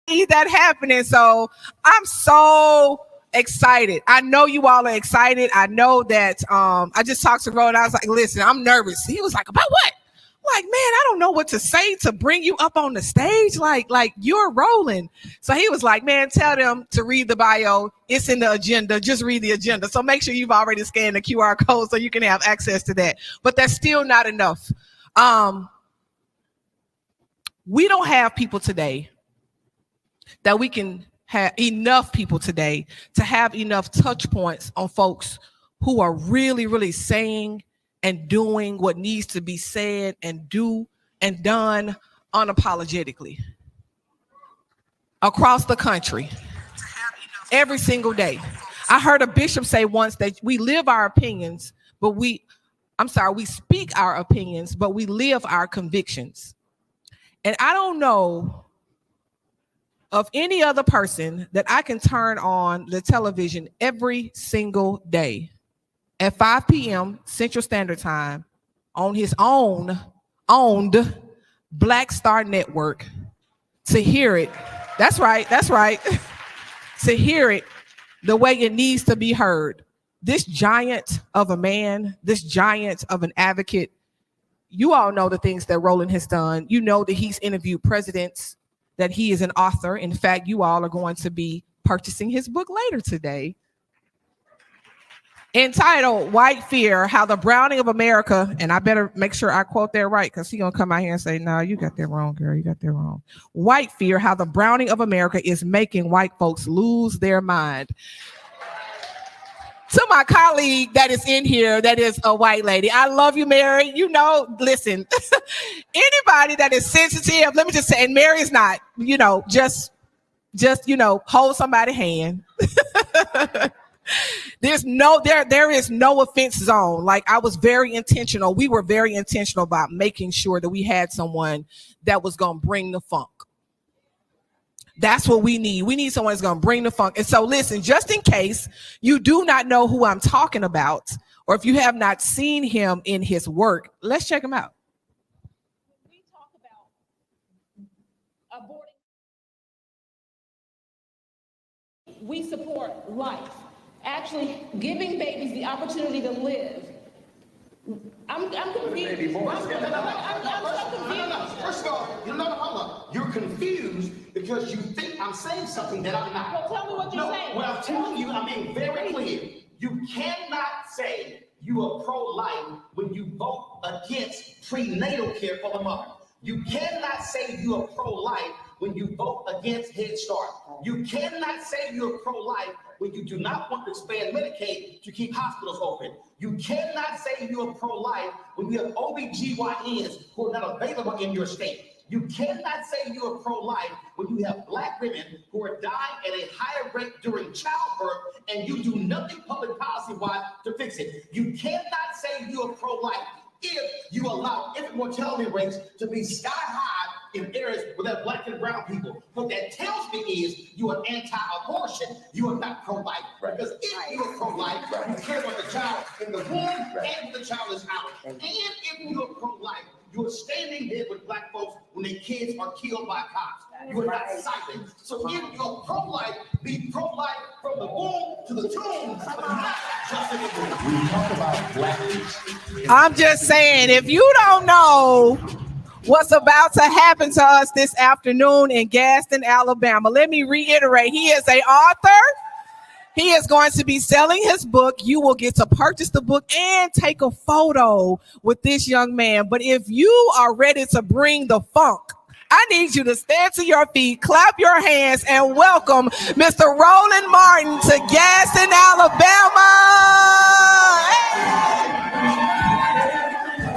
see that happening. So I'm so excited. I know you all are excited. I know that I just talked to Roland. I was like, listen, I'm nervous. He was like, about what? Like, man, I don't know what to say to bring you up on the stage. Like you're Roland. So he was like, man, tell them to read the bio. It's in the agenda. Just read the agenda. So make sure you've already scanned the QR code so you can have access to that. But that's still not enough. We don't have people today that we can have enough people today to have enough touch points on folks who are really, really saying and doing what needs to be said and do and done unapologetically across the country every single day. I heard a bishop say once that we live our opinions, but we speak our opinions, but we live our convictions. And I don't know of any other person that I can turn on the television every single day at 5 p.m. Central Standard Time on his owned Black Star Network to hear it. That's right. To hear it the way it needs to be heard. This giant of a man, this giant of an advocate, you all know the things that Roland has done. You know that he's interviewed presidents, that he is an author. In fact, you all are going to be purchasing his book later today, entitled White Fear, How the Browning of America, and I better make sure I quote that right because he's going to come out here and say, no, you got that wrong, girl. You got that wrong. White Fear, How the Browning of America is Making White Folks Lose Their Mind. To my colleague that is in here, that is a white lady. I love you, Mary. You know, listen, anybody that is sensitive, let me just say, and Mary's not, just hold somebody's hand. There is no offense zone. Like, I was very intentional. We were very intentional about making sure that we had someone that was going to bring the funk. That's what we need. We need someone that's going to bring the funk. And so listen, just in case you do not know who I'm talking about, or if you have not seen him in his work, let's check him out. We talk about aborting. We support life. Actually giving babies the opportunity to live. I'm confused. I'm so confused. First of all, hold up. You're confused because you think I'm saying something that I'm not. Well, tell me what you're saying. What I'm telling you, I'm being very clear. You cannot say you are pro-life when you vote against prenatal care for the mother. You cannot say you are pro-life when you vote against Head Start. You cannot say you're pro-life when you do not want to expand Medicaid to keep hospitals open. You cannot say you're pro-life when you have OBGYNs who are not available in your state. You cannot say you're pro-life when you have Black women who are dying at a higher rate during childbirth and you do nothing public policy-wise to fix it. You cannot say you're pro-life if you allow infant mortality rates to be sky high in areas where there are Black and brown people. What that tells me is you are anti-abortion. You are not pro-life. Right. Because if you are pro-life, you care about the child in the womb and the child is out. And if you are pro-life, you are standing there with Black folks when their kids are killed by cops. You are not silent. So if you're pro-life, be pro-life from the womb to the tomb, but not just in the womb. We talk about Black people. I'm just saying, if you don't know what's about to happen to us this afternoon in Gaston, Alabama, let me reiterate, he is an author. He is going to be selling his book. You will get to purchase the book and take a photo with this young man. But if you are ready to bring the funk, I need you to stand to your feet, clap your hands, and welcome Mr. Roland Martin to Gaston, Alabama.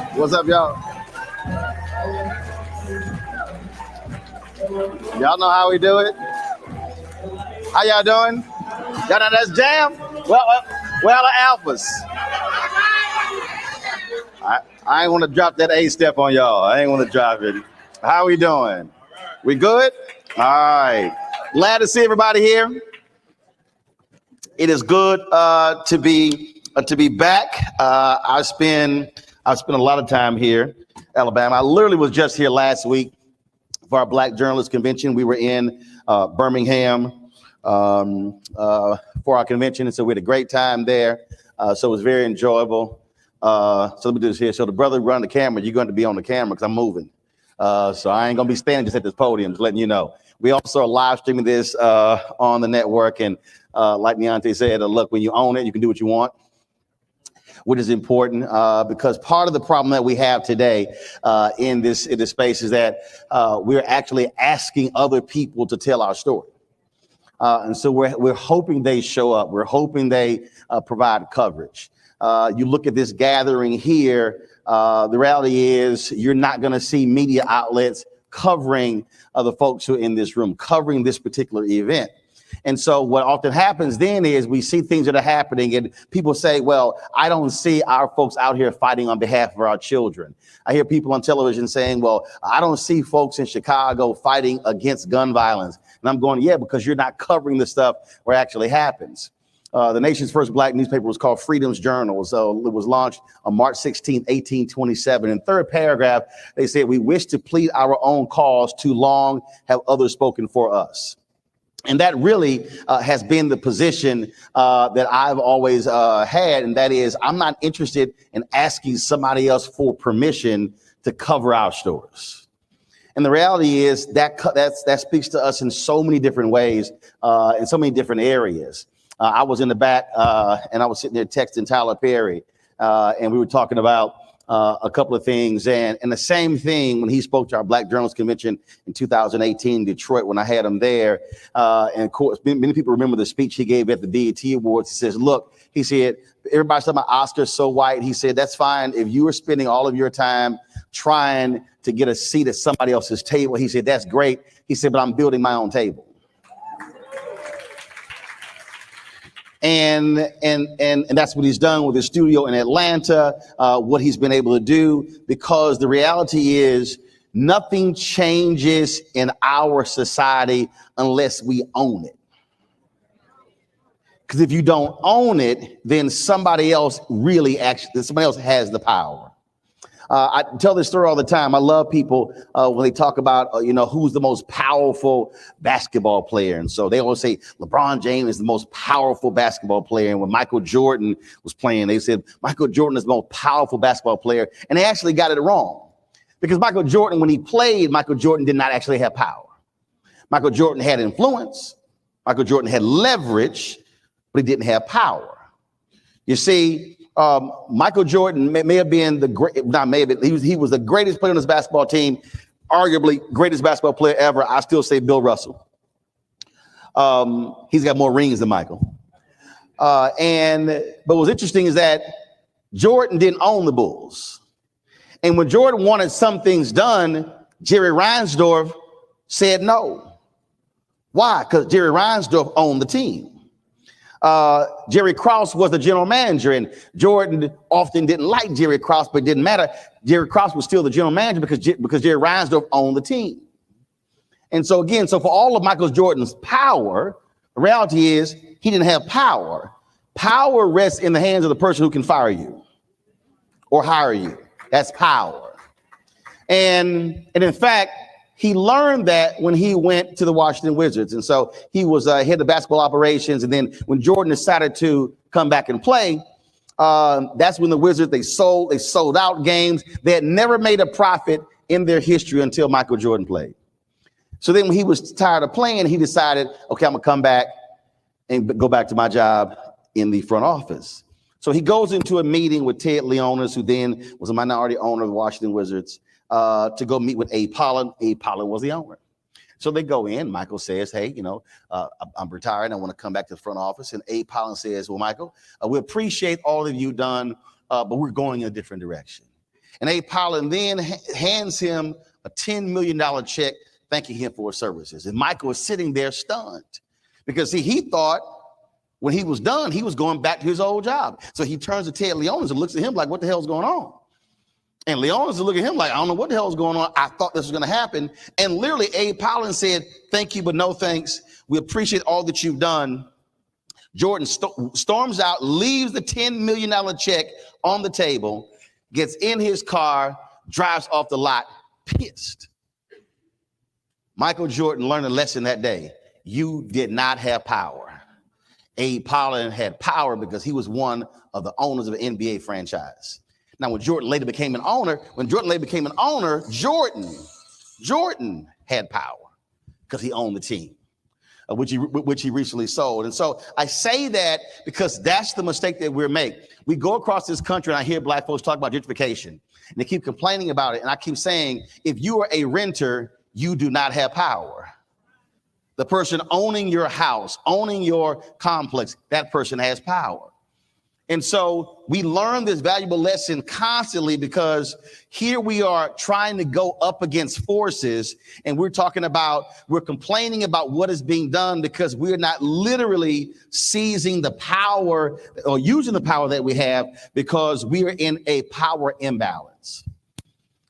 Hey. What's up, y'all? Y'all know how we do it? How y'all doing? Y'all know that's jam? Well, the alphas. I ain't want to drop that A step on y'all. I ain't want to drop it. How we doing? We good? All right. Glad to see everybody here. It is good to be back. I spent a lot of time here, Alabama. I literally was just here last week. for our Black Journalists Convention. We were in Birmingham for our convention, and so we had a great time there. So it was very enjoyable. So let me do this here. So the brother running the camera, you're going to be on the camera because I'm moving. So I ain't going to be standing just at this podium, just letting you know. We also are live streaming this on the network. And like Deontay said, look, when you own it, you can do what you want, which is important because part of the problem that we have today in this space is that we're actually asking other people to tell our story. And so we're hoping they show up. We're hoping they provide coverage. You look at this gathering here, the reality is you're not going to see media outlets covering the folks who are in this room, covering this particular event. And so what often happens then is we see things that are happening and people say, well, I don't see our folks out here fighting on behalf of our children. I hear people on television saying, well, I don't see folks in Chicago fighting against gun violence. And I'm going, yeah, because you're not covering the stuff where it actually happens. The nation's first Black newspaper was called Freedom's Journal. So it was launched on March 16, 1827. In the third paragraph, they said, we wish to plead our own cause. Too long have others spoken for us. And that really has been the position that I've always had. And that is, I'm not interested in asking somebody else for permission to cover our stories. And the reality is that speaks to us in so many different ways, in so many different areas. I was in the back and I was sitting there texting Tyler Perry and we were talking about a couple of things. And the same thing when he spoke to our Black Journalists Convention in 2018 in Detroit when I had him there. And of course, many people remember the speech he gave at the BET Awards. He says, look, he said, everybody's talking about Oscars so white. He said, that's fine. If you are spending all of your time trying to get a seat at somebody else's table, he said, that's great. He said, but I'm building my own table. And that's what he's done with his studio in Atlanta, what he's been able to do, because the reality is nothing changes in our society unless we own it. Because if you don't own it, then somebody else has the power. I tell this story all the time. I love people when they talk about, who's the most powerful basketball player. And so they always say LeBron James is the most powerful basketball player. And when Michael Jordan was playing, they said Michael Jordan is the most powerful basketball player. And they actually got it wrong because Michael Jordan, when he played, Michael Jordan did not actually have power. Michael Jordan had influence. Michael Jordan had leverage, but he didn't have power. You see, Michael Jordan may have been he was the greatest player on his basketball team, arguably greatest basketball player ever. I still say Bill Russell. He's got more rings than Michael. But what's interesting is that Jordan didn't own the Bulls. And when Jordan wanted some things done, Jerry Reinsdorf said no. Why? Because Jerry Reinsdorf owned the team. Jerry Krause was the general manager, and Jordan often didn't like Jerry Krause, but it didn't matter. Jerry Krause was still the general manager because Jerry Reinsdorf owned the team. And so for all of Michael Jordan's power, the reality is he didn't have power. Power rests in the hands of the person who can fire you or hire you. That's power. And in fact, he learned that when he went to the Washington Wizards. And so he was head of basketball operations. And then when Jordan decided to come back and play, that's when the Wizards, they sold out games. They had never made a profit in their history until Michael Jordan played. So then when he was tired of playing, he decided, okay, I'm going to come back and go back to my job in the front office. So he goes into a meeting with Ted Leonis, who then was a minority owner of the Washington Wizards, to go meet with Abe Pollin. Abe Pollin was the owner. So they go in. Michael says, hey, I'm retired. I want to come back to the front office. And Abe Pollin says, well, Michael, we appreciate all that you've done, but we're going in a different direction. And Abe Pollin then hands him a $10 million check, thanking him for his services. And Michael was sitting there stunned because he thought when he was done, he was going back to his old job. So he turns to Ted Leonis and looks at him like, what the hell's going on? And Leonis is looking at him like, I don't know what the hell is going on. I thought this was going to happen. And literally, Abe Pollin said, thank you, but no thanks. We appreciate all that you've done. Jordan storms out, leaves the $10 million check on the table, gets in his car, drives off the lot, pissed. Michael Jordan learned a lesson that day. You did not have power. Abe Pollard had power because he was one of the owners of an NBA franchise. Now, when Jordan later became an owner, Jordan had power because he owned the team, which he recently sold. And so I say that because that's the mistake that we're making. We go across this country and I hear black folks talk about gentrification and they keep complaining about it. And I keep saying, if you are a renter, you do not have power. The person owning your house, owning your complex, that person has power. And so we learn this valuable lesson constantly because here we are trying to go up against forces and we're complaining about what is being done because we're not literally seizing the power or using the power that we have because we are in a power imbalance.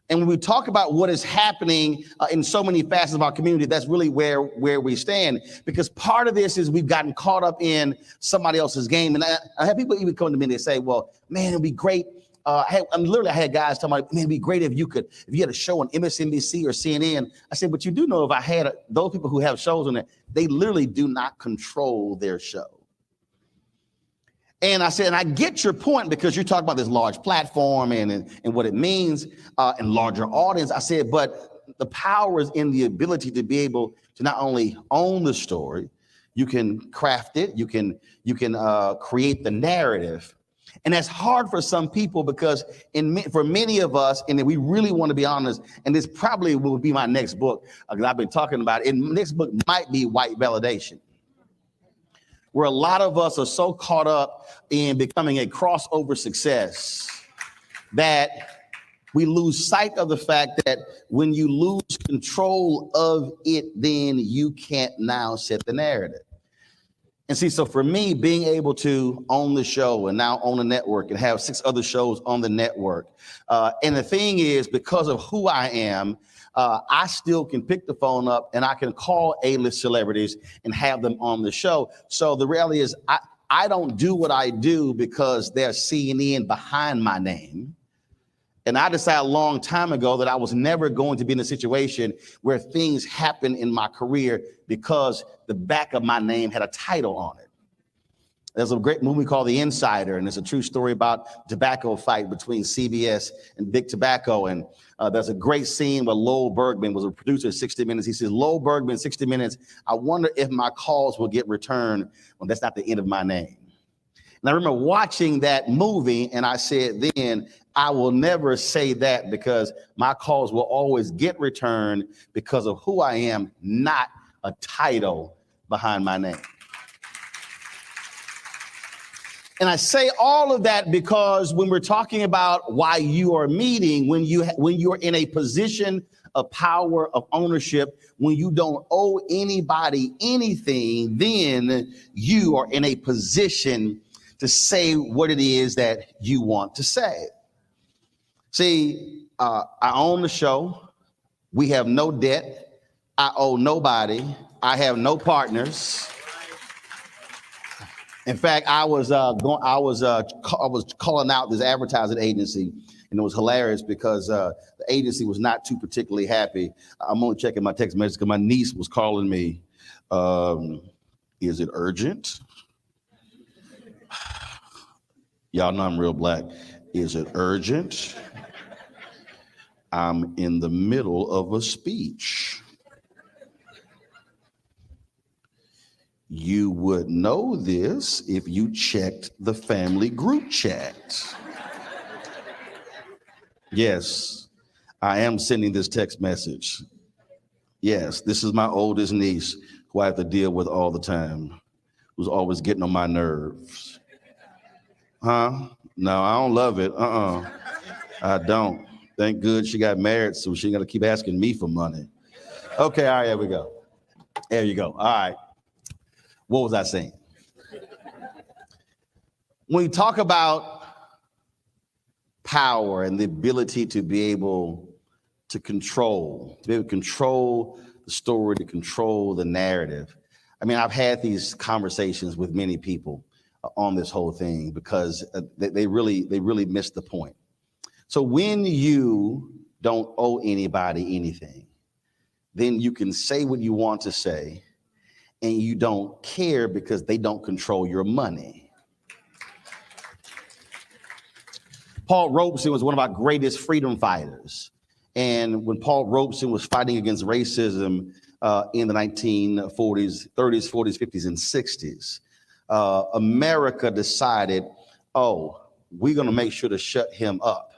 And when we talk about what is happening in so many facets of our community, that's really where we stand. Because part of this is we've gotten caught up in somebody else's game. And I have people even come to me and they say, well, man, it'd be great. I had guys telling me, man, it'd be great if you had a show on MSNBC or CNN. I said, but you do know if I had those people who have shows on there, they literally do not control their show. And I said, and I get your point because you're talking about this large platform and what it means and larger audience. I said, but the power is in the ability to be able to not only own the story, you can craft it, you can create the narrative. And that's hard for some people because for many of us, and we really want to be honest, and this probably will be my next book, because I've been talking about it. And next book might be white validation, where a lot of us are so caught up in becoming a crossover success that we lose sight of the fact that when you lose control of it, then you can't now set the narrative. And see, so for me, being able to own the show and now own a network and have 6 other shows on the network. And the thing is, because of who I am, I still can pick the phone up and I can call A-list celebrities and have them on the show. So the reality is I don't do what I do because there's CNN behind my name. And I decided a long time ago that I was never going to be in a situation where things happen in my career because the back of my name had a title on it. There's a great movie called The Insider, and it's a true story about tobacco fight between CBS and Big Tobacco. And there's a great scene where Lowell Bergman was a producer of 60 Minutes. He says, Lowell Bergman, 60 Minutes, I wonder if my calls will get returned when that's not the end of my name. And I remember watching that movie, and I said then, I will never say that because my calls will always get returned because of who I am, not a title behind my name. And I say all of that because when we're talking about why you are meeting, when you're in a position of power, of ownership, when you don't owe anybody anything, then you are in a position to say what it is that you want to say. See, I own the show. We have no debt. I owe nobody. I have no partners. In fact, I was calling out this advertising agency, and it was hilarious because the agency was not too particularly happy. I'm only checking my text message because my niece was calling me. Is it urgent? Y'all know I'm real black. Is it urgent? I'm in the middle of a speech. You would know this if you checked the family group chat. Yes, I am sending this text message. Yes, this is my oldest niece who I have to deal with all the time, who's always getting on my nerves. Huh? No, I don't love it. I don't. Thank good she got married, so she ain't got to keep asking me for money. Okay, all right, there we go. There you go. All right. What was I saying? When we talk about power and the ability to be able to control the story, to control the narrative. I mean, I've had these conversations with many people on this whole thing because they really missed the point. So when you don't owe anybody anything, then you can say what you want to say, and you don't care because they don't control your money. Paul Robeson was one of our greatest freedom fighters. And when Paul Robeson was fighting against racism in the 1940s, 30s, 40s, 50s, and 60s, America decided, oh, we're going to make sure to shut him up.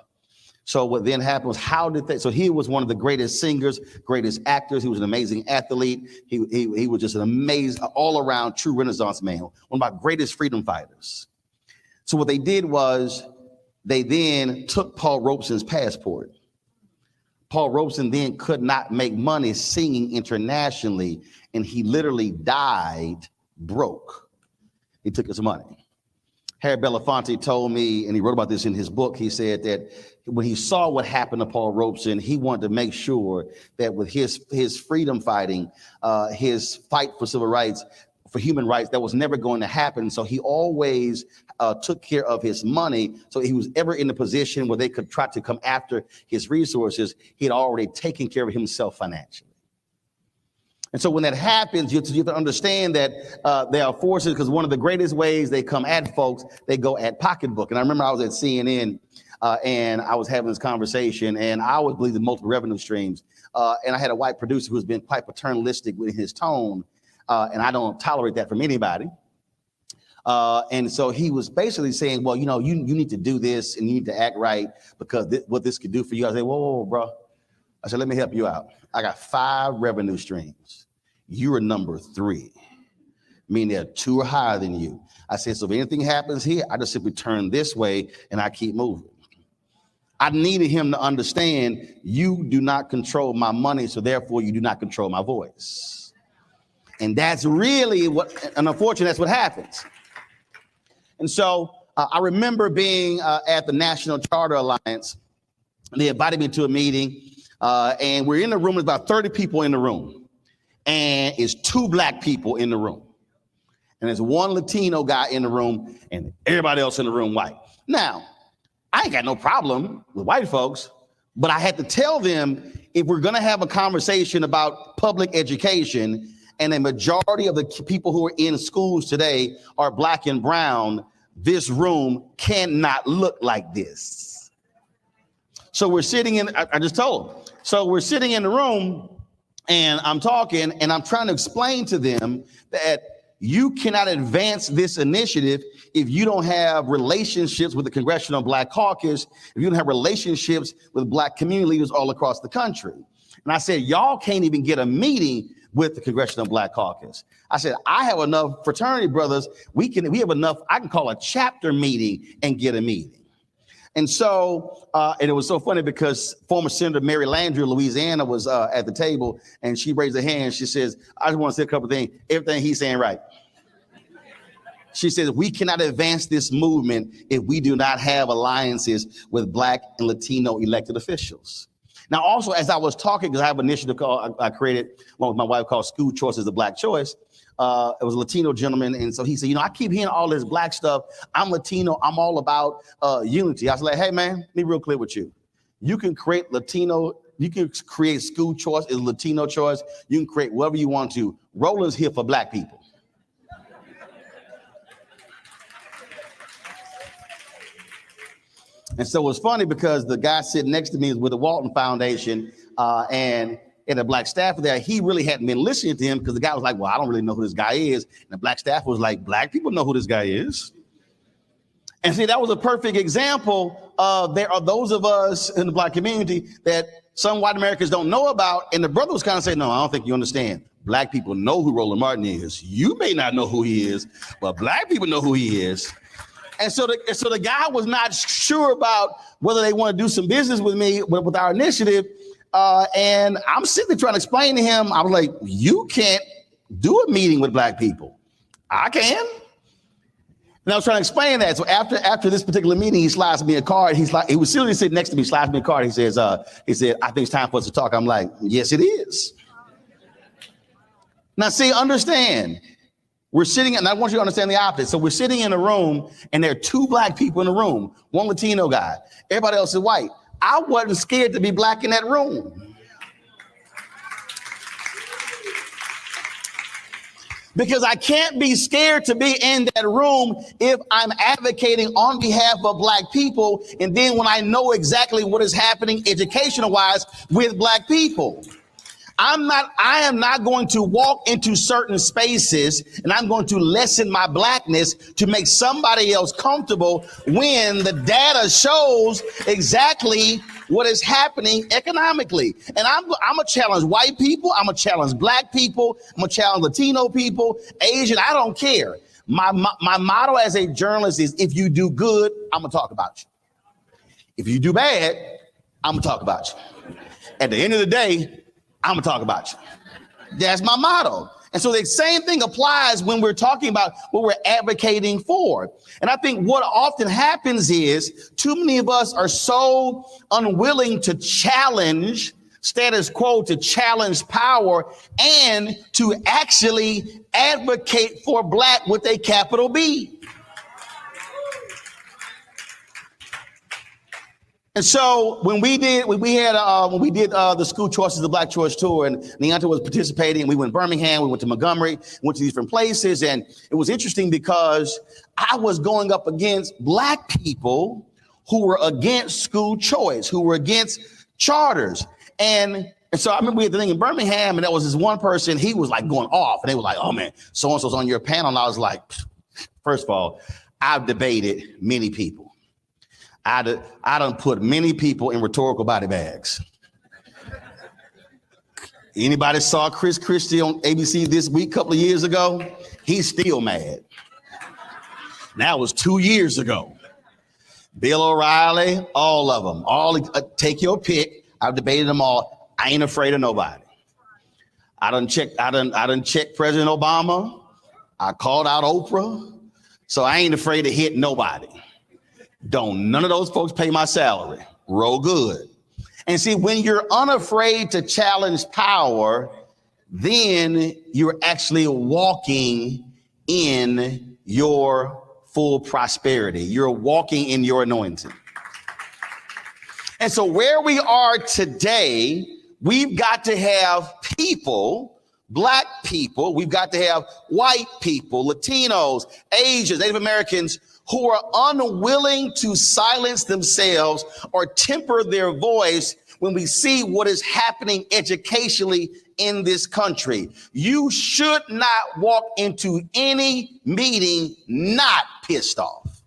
So what then happened was, so he was one of the greatest singers, greatest actors. He was an amazing athlete. He was just an amazing, all around true Renaissance man, one of our greatest freedom fighters. So what they did was they then took Paul Robeson's passport. Paul Robeson then could not make money singing internationally, and he literally died broke. He took his money. Harry Belafonte told me, and he wrote about this in his book, he said that when he saw what happened to Paul Robeson, he wanted to make sure that with his freedom fighting, his fight for civil rights, for human rights, that was never going to happen. So he always took care of his money. So he was ever in the position where they could try to come after his resources, he had already taken care of himself financially. And so when that happens, you have to understand that there are forces, because one of the greatest ways they come at folks, they go at pocketbook. And I remember I was at CNN and I was having this conversation, and I always believe in multiple revenue streams. And I had a white producer who's been quite paternalistic with his tone, and I don't tolerate that from anybody. And so he was basically saying, well, you know, you need to do this and you need to act right because what this could do for you. I said, whoa, bro. I said, let me help you out. I got 5 revenue streams. You are number 3, meaning there are 2 are higher than you. I said, so if anything happens here, I just simply turn this way and I keep moving. I needed him to understand you do not control my money, so therefore you do not control my voice. And that's really and unfortunately, that's what happens. And so I remember being at the National Charter Alliance, and they invited me to a meeting. And we're in the room, there's about 30 people in the room, and it's 2 black people in the room. And there's 1 Latino guy in the room, and everybody else in the room white. Now, I ain't got no problem with white folks, but I had to tell them, if we're gonna have a conversation about public education, and a majority of the people who are in schools today are black and brown, this room cannot look like this. So we're sitting in, I just told them. So we're sitting in the room and I'm talking and I'm trying to explain to them that you cannot advance this initiative if you don't have relationships with the Congressional Black Caucus, if you don't have relationships with black community leaders all across the country. And I said, y'all can't even get a meeting with the Congressional Black Caucus. I said, I have enough fraternity brothers. We have enough. I can call a chapter meeting and get a meeting. And so, and it was so funny because former Senator Mary Landrieu of Louisiana was at the table, and she raised her hand. She says, I just want to say a couple of things. Everything he's saying right. She says, we cannot advance this movement if we do not have alliances with black and Latino elected officials. Now, also, as I was talking, because I have an initiative I created one with my wife called School Choice is a Black Choice. It was a Latino gentleman. And so he said, you know, I keep hearing all this black stuff. I'm Latino. I'm all about unity. I was like, hey, man, be real clear with you. You can create Latino. You can create School Choice is Latino choice. You can create whatever you want to. Roland's here for black people. And so it was funny because the guy sitting next to me is with the Walton Foundation and a black staffer there. He really hadn't been listening to him because the guy was like, well, I don't really know who this guy is. And the black staffer was like, black people know who this guy is. And see, that was a perfect example of there are those of us in the black community that some white Americans don't know about. And the brother was kind of saying, no, I don't think you understand. Black people know who Roland Martin is. You may not know who he is, but black people know who he is. And so the guy was not sure about whether they want to do some business with me with our initiative. And I'm sitting there trying to explain to him, I was like, you can't do a meeting with black people. I can. And I was trying to explain that. So after this particular meeting, he slides me a card. He was seriously sitting next to me, slides me a card. He said, I think it's time for us to talk. I'm like, yes, it is. Now, see, understand. We're sitting, and I want you to understand the opposite. So we're sitting in a room, and there are 2 black people in the room, 1 Latino guy. Everybody else is white. I wasn't scared to be black in that room. because I can't be scared to be in that room if I'm advocating on behalf of Black people. And then when I know exactly what is happening educational wise with Black people, I am not going to walk into certain spaces and I'm going to lessen my Blackness to make somebody else comfortable when the data shows exactly what is happening economically. And I'm gonna challenge white people, I'm gonna challenge Black people, I'm gonna challenge Latino people, Asian, I don't care. My motto as a journalist is, if you do good, I'm gonna talk about you. If you do bad, I'm gonna talk about you. At the end of the day, I'm gonna talk about you. That's my motto. And so the same thing applies when we're talking about what we're advocating for. And I think what often happens is too many of us are so unwilling to challenge status quo, to challenge power, and to actually advocate for Black with a capital B. And so when we did the school choices, the Black Choice Tour, and Neonta was participating, we went to Birmingham, we went to Montgomery, went to these different places, and it was interesting because I was going up against Black people who were against school choice, who were against charters, and so I remember we had the thing in Birmingham, and there was this one person, he was like going off, and they were like, "Oh man, so and so's on your panel," and I was like, first of all, I've debated many people. I done put many people in rhetorical body bags. Anybody saw Chris Christie on ABC This Week a couple of years ago? He's still mad. That was 2 years ago. Bill O'Reilly, all of them, take your pick. I've debated them all. I ain't afraid of nobody. I done checked President Obama. I called out Oprah. So I ain't afraid to hit nobody. Don't none of those folks pay my salary. Roll good. And see, when you're unafraid to challenge power, then you're actually walking in your full prosperity. You're walking in your anointing. And so where we are today, we've got to have people, Black people, we've got to have white people, Latinos, Asians, Native Americans, who are unwilling to silence themselves or temper their voice when we see what is happening educationally in this country. You should not walk into any meeting not pissed off.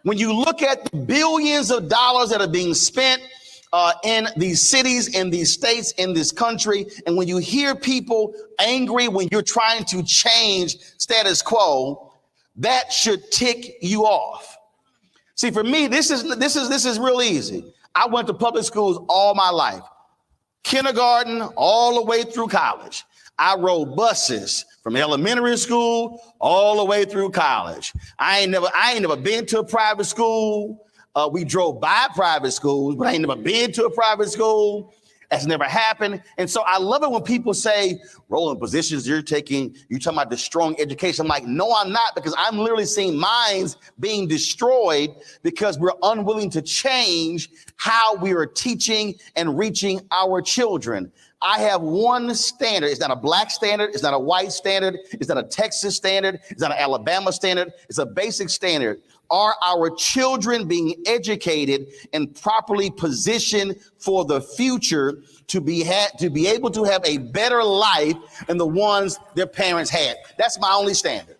When you look at the billions of dollars that are being spent in these cities, in these states, in this country, and when you hear people angry when you're trying to change status quo, that should tick you off. See, for me, this is real easy. I went to public schools all my life, kindergarten all the way through college. I rode buses from elementary school all the way through college. I ain't never been to a private school. We drove by private schools, but I ain't never been to a private school. That's never happened. And so I love it when people say, Roland, positions you're talking about destroying education. I'm like, no, I'm not, because I'm literally seeing minds being destroyed because we're unwilling to change how we are teaching and reaching our children. I have one standard. It's not a Black standard. It's not a white standard. It's not a Texas standard. It's not an Alabama standard. It's a basic standard. Are our children being educated and properly positioned for the future to be able to have a better life than the ones their parents had? That's my only standard.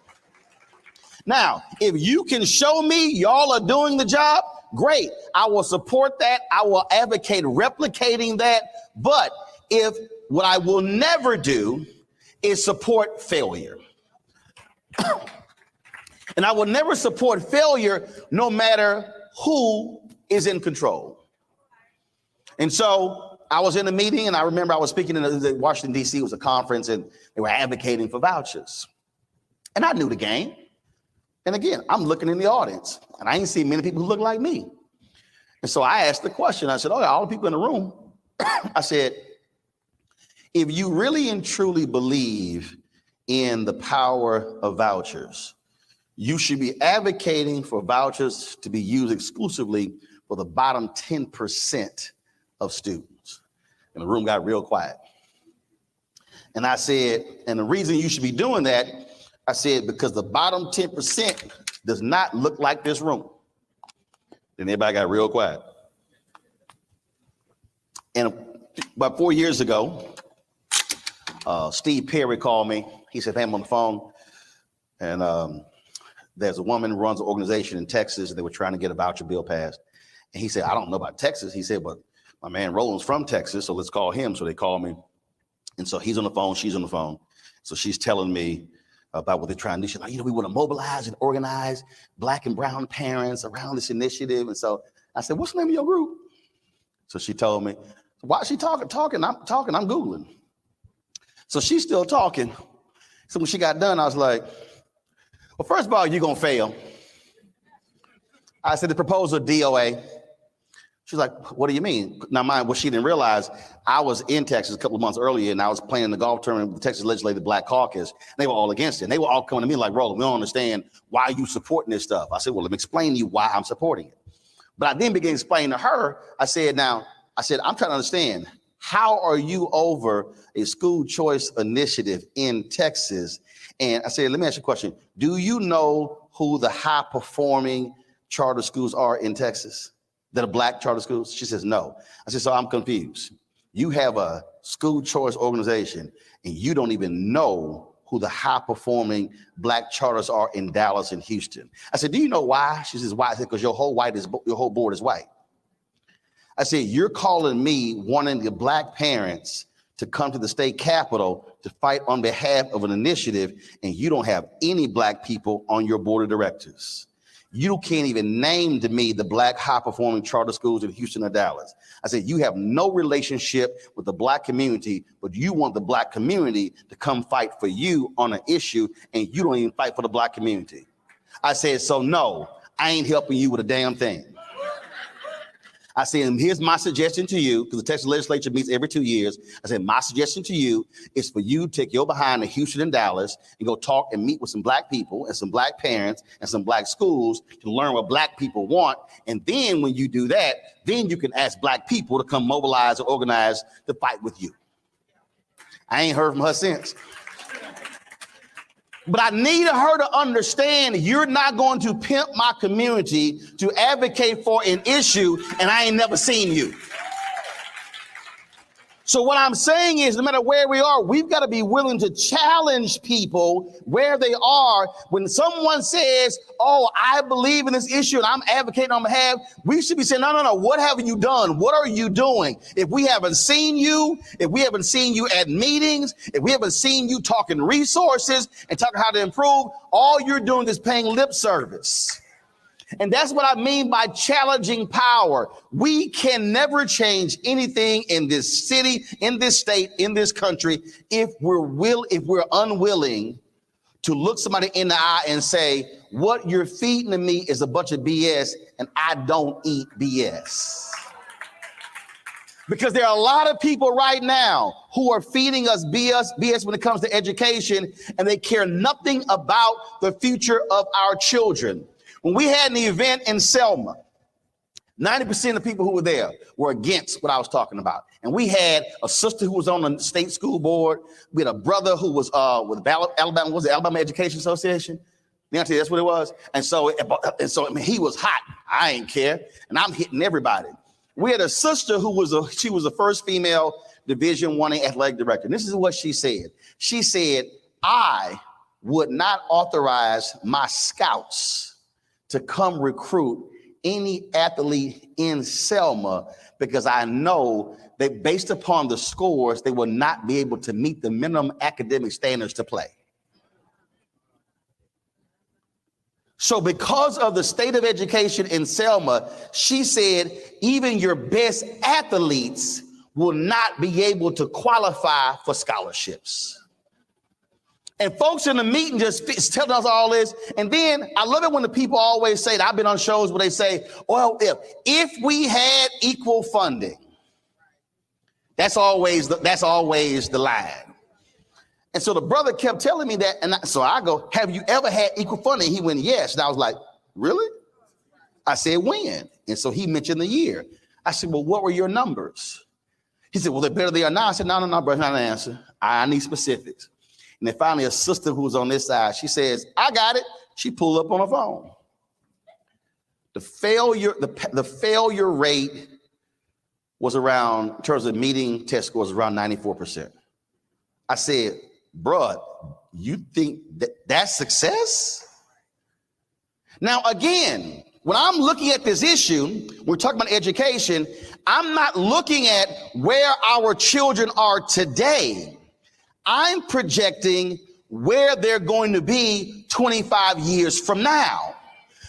Now, if you can show me y'all are doing the job, great. I will support that. I will advocate replicating that. But what I will never do is support failure. And I will never support failure no matter who is in control. And so I was in a meeting, and I remember I was speaking in Washington, D.C. It was a conference, and they were advocating for vouchers. And I knew the game. And again, I'm looking in the audience, and I ain't seen many people who look like me. And so I asked the question. I said, okay, all the people in the room, I said, if you really and truly believe in the power of vouchers, you should be advocating for vouchers to be used exclusively for the bottom 10% of students. And the room got real quiet. And I said, and the reason you should be doing that, I said, because the bottom 10% does not look like this room. Then everybody got real quiet. And about 4 years ago, Steve Perry called me. He said, hey, I'm on the phone. And there's a woman who runs an organization in Texas, and they were trying to get a voucher bill passed. And he said, I don't know about Texas. He said, but my man Roland's from Texas, so let's call him. So they called me. And so he's on the phone, she's on the phone. So she's telling me about what they're trying to do. She's like, we want to mobilize and organize Black and brown parents around this initiative. And so I said, what's the name of your group? So she told me, why is she talking? I'm Googling. So she's still talking. So when she got done, I was like, well, first of all, you're going to fail. I said, the proposal DOA. She's like, what do you mean? Now, mind, what she didn't realize, I was in Texas a couple of months earlier, and I was playing the golf tournament with the Texas Legislative Black Caucus. And they were all against it. And they were all coming to me like, Roland, we don't understand why you supporting this stuff. I said, well, let me explain to you why I'm supporting it. But I then began to explain to her, I'm trying to understand, how are you over a school choice initiative in Texas? And I said, let me ask you a question. Do you know who the high performing charter schools are in Texas that are Black charter schools? She says, no. I said, so I'm confused. You have a school choice organization and you don't even know who the high performing Black charters are in Dallas and Houston. I said, do you know why? She says, why? I said, because your whole board is white. I said, you're calling me wanting the Black parents to come to the state capitol to fight on behalf of an initiative, and you don't have any Black people on your board of directors. You can't even name to me the Black high-performing charter schools in Houston or Dallas. I said, you have no relationship with the Black community, but you want the Black community to come fight for you on an issue, and you don't even fight for the Black community. I said, so no, I ain't helping you with a damn thing. I said, here's my suggestion to you, because the Texas legislature meets every 2 years. I said, my suggestion to you is for you to take your behind to Houston and Dallas and go talk and meet with some Black people and some Black parents and some Black schools to learn what Black people want. And then when you do that, then you can ask Black people to come mobilize or organize to fight with you. I ain't heard from her since. But I needed her to understand you're not going to pimp my community to advocate for an issue, and I ain't never seen you. So what I'm saying is, no matter where we are, we've got to be willing to challenge people where they are. When someone says, oh, I believe in this issue and I'm advocating on behalf, we should be saying, no, what have you done? What are you doing? If we haven't seen you at meetings, if we haven't seen you talking resources and talking how to improve, all you're doing is paying lip service. And that's what I mean by challenging power. We can never change anything in this city, in this state, in this country, if we're unwilling to look somebody in the eye and say, what you're feeding to me is a bunch of BS, and I don't eat BS. Because there are a lot of people right now who are feeding us BS when it comes to education, and they care nothing about the future of our children. When we had an event in Selma, 90% of the people who were there were against what I was talking about. And we had a sister who was on the state school board. We had a brother who was with Alabama, was the Alabama Education Association? That's what it was. And so I mean, he was hot. I ain't care. And I'm hitting everybody. We had a sister who was the first female Division I athletic director. And this is what she said. She said, I would not authorize my scouts to come recruit any athlete in Selma because I know that based upon the scores, they will not be able to meet the minimum academic standards to play. So because of the state of education in Selma, she said, even your best athletes will not be able to qualify for scholarships. And folks in the meeting just telling us all this. And then I love it when the people always say that. I've been on shows where they say, well, if we had equal funding, that's always the line. And so the brother kept telling me that. And so I go, have you ever had equal funding? He went, yes. And I was like, really? I said, when? And so he mentioned the year. I said, well, what were your numbers? He said, well, they're better than they are now. I said, no, brother, not an answer. I need specifics. And then finally, a sister who was on this side, she says, I got it. She pulled up on her phone. The failure rate was around, in terms of meeting test scores, around 94%. I said, bruh, you think that's success? Now, again, when I'm looking at this issue, we're talking about education, I'm not looking at where our children are today. I'm projecting where they're going to be 25 years from now.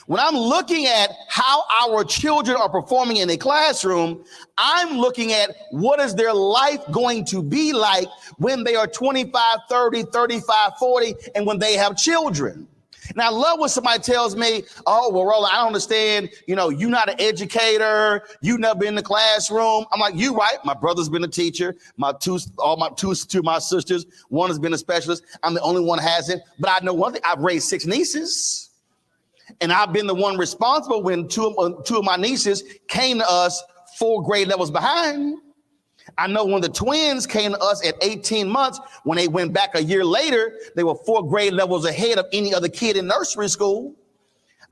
When I'm looking at how our children are performing in a classroom, I'm looking at what is their life going to be like when they are 25, 30, 35, 40, and when they have children. And I love when somebody tells me, oh, well, Roland, I don't understand. You know, you're not an educator. You've never been in the classroom. I'm like, you right. My brother's been a teacher. Two of my sisters, one has been a specialist. I'm the only one who hasn't. But I know one thing. I've raised 6 nieces. And I've been the one responsible when two of my nieces came to us 4 grade levels behind. I know when the twins came to us at 18 months, when they went back a year later, they were 4 grade levels ahead of any other kid in nursery school.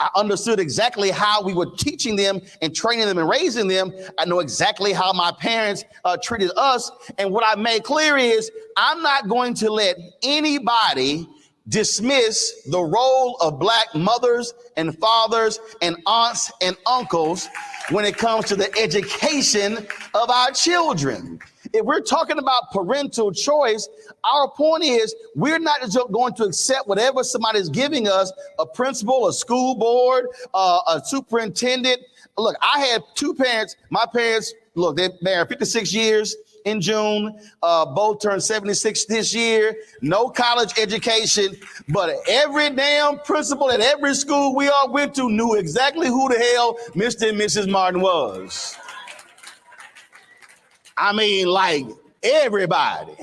I understood exactly how we were teaching them and training them and raising them. I know exactly how my parents treated us. And what I made clear is I'm not going to let anybody dismiss the role of Black mothers and fathers and aunts and uncles when it comes to the education of our children. If we're talking about parental choice, our point is we're not just going to accept whatever somebody's giving us, a principal, a school board, a superintendent. Look, I had 2 parents. My parents, look, they're married 56 years. In June, both turned 76 this year, no college education, but every damn principal at every school we all went to knew exactly who the hell Mr. and Mrs. Martin was. I mean, like everybody.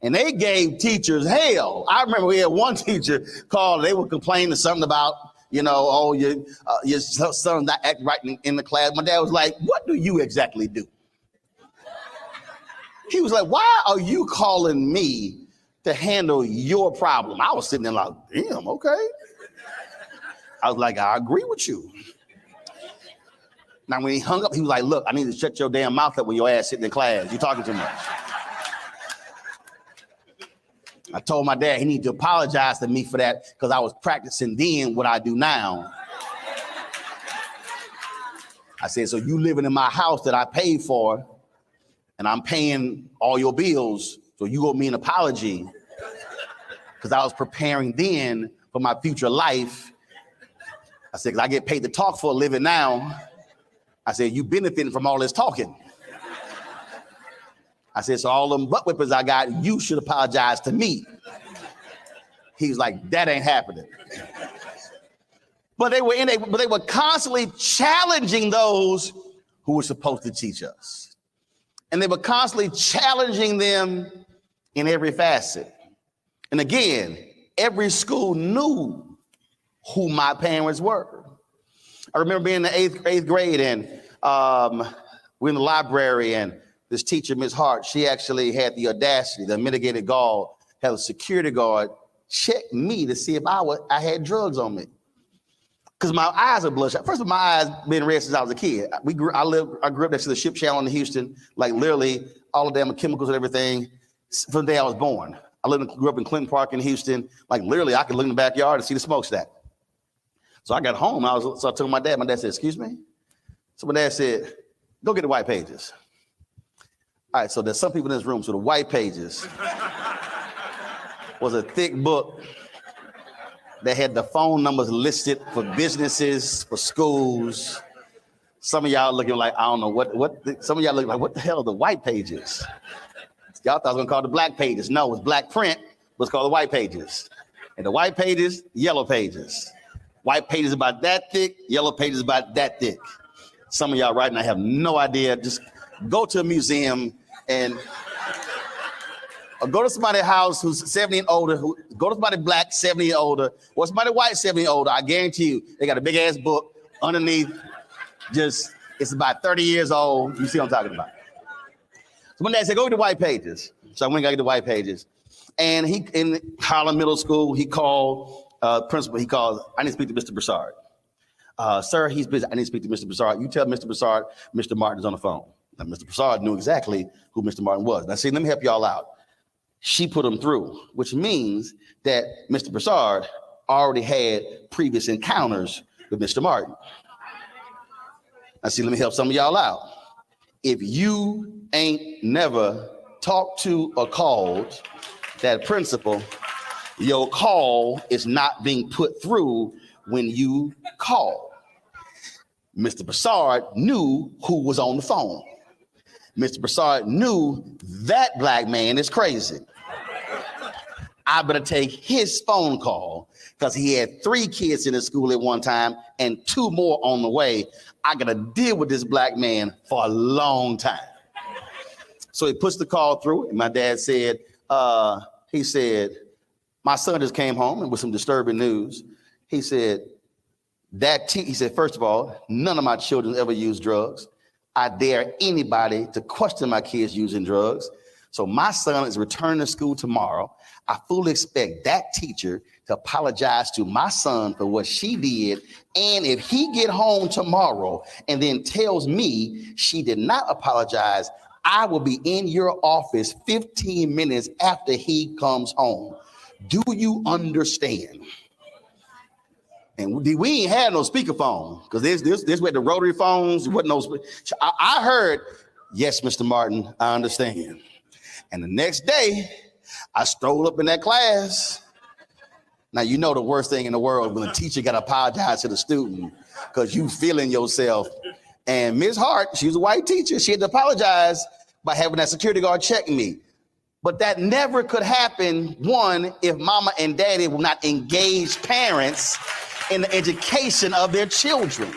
And they gave teachers hell. I remember we had one teacher called, they would complain to something about, you know, oh, your son's not acting right in the class. My dad was like, what do you exactly do? He was like, why are you calling me to handle your problem? I was sitting there like, damn, okay. I was like, I agree with you. Now, when he hung up, he was like, look, I need to shut your damn mouth up when your ass sitting in class. You're talking too much. I told my dad he needed to apologize to me for that because I was practicing then what I do now. I said, so you living in my house that I paid for, and I'm paying all your bills, so you owe me an apology because I was preparing then for my future life. I said, because I get paid to talk for a living now. I said, you benefiting from all this talking. I said, so all them butt whippers I got, you should apologize to me. He was like, that ain't happening. But they were constantly challenging those who were supposed to teach us. And they were constantly challenging them in every facet. And again, every school knew who my parents were. I remember being in the eighth grade and we're in the library and this teacher, Ms. Hart, she actually had the audacity, the mitigated gall, had a security guard check me to see if I had drugs on me. Because my eyes are bloodshot. First of all, my eyes been red since I was a kid. I grew up next to the ship channel in Houston, like literally all of them chemicals and everything from the day I was born. Grew up in Clinton Park in Houston. Like literally, I could look in the backyard and see the smokestack. So I got home. So I told my dad. My dad said, "Excuse me." So my dad said, "Go get the white pages." All right. So there's some people in this room. So the white pages was a thick book that had the phone numbers listed for businesses, for schools. Some of y'all looking like, I don't know some of y'all looking like, what the hell are the white pages? Y'all thought I was gonna call it the black pages. No, it's black print, but it's called the white pages. And the white pages, yellow pages. White pages about that thick, yellow pages about that thick. Some of y'all right now have no idea. Just go to a museum and or go to somebody's house who's 70 and older, go to somebody black 70 and older, or somebody white 70 and older. I guarantee you, they got a big ass book underneath. It's about 30 years old. You see what I'm talking about. So my dad said, go get the white pages. So I went and got the white pages. And he, in Harlem Middle School, he called principal. He called, I need to speak to Mr. Broussard. Sir, he's busy. I need to speak to Mr. Broussard. You tell Mr. Broussard, Mr. Martin is on the phone. Now, Mr. Broussard knew exactly who Mr. Martin was. Now, see, let me help y'all out. She put him through, which means that Mr. Broussard already had previous encounters with Mr. Martin. Now, see, let me help some of y'all out. If you ain't never talked to or called that principal, your call is not being put through when you call. Mr. Broussard knew who was on the phone. Mr. Broussard knew that black man is crazy. I better take his phone call because he had 3 kids in his school at one time and 2 more on the way. I got to deal with this black man for a long time. So he puts the call through, and my dad said, he said, my son just came home and with some disturbing news. He said, he said, first of all, none of my children ever use drugs. I dare anybody to question my kids using drugs. So my son is returning to school tomorrow. I fully expect that teacher to apologize to my son for what she did. And if he get home tomorrow and then tells me she did not apologize, I will be in your office 15 minutes after he comes home. Do you understand? And we ain't had no speakerphone because this where the rotary phones, wasn't no. I heard, yes, Mr. Martin, I understand. And the next day, I strolled up in that class. Now, you know the worst thing in the world when a teacher got to apologize to the student because you feeling yourself. And Ms. Hart, she was a white teacher. She had to apologize by having that security guard check me. But that never could happen, one, if mama and daddy were not engaged parents in the education of their children.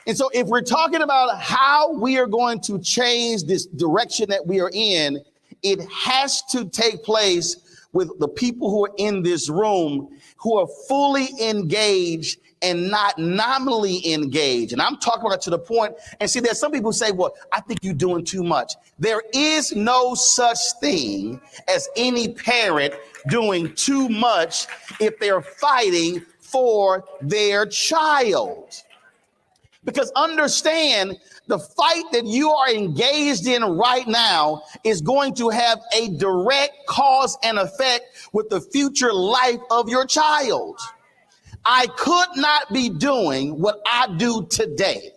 And so if we're talking about how we are going to change this direction that we are in, it has to take place with the people who are in this room who are fully engaged and not nominally engaged. And I'm talking about it to the point, and see, there's some people who say, well, I think you're doing too much. There is no such thing as any parent doing too much if they're fighting for their child. Because understand, the fight that you are engaged in right now is going to have a direct cause and effect with the future life of your child. I could not be doing what I do today.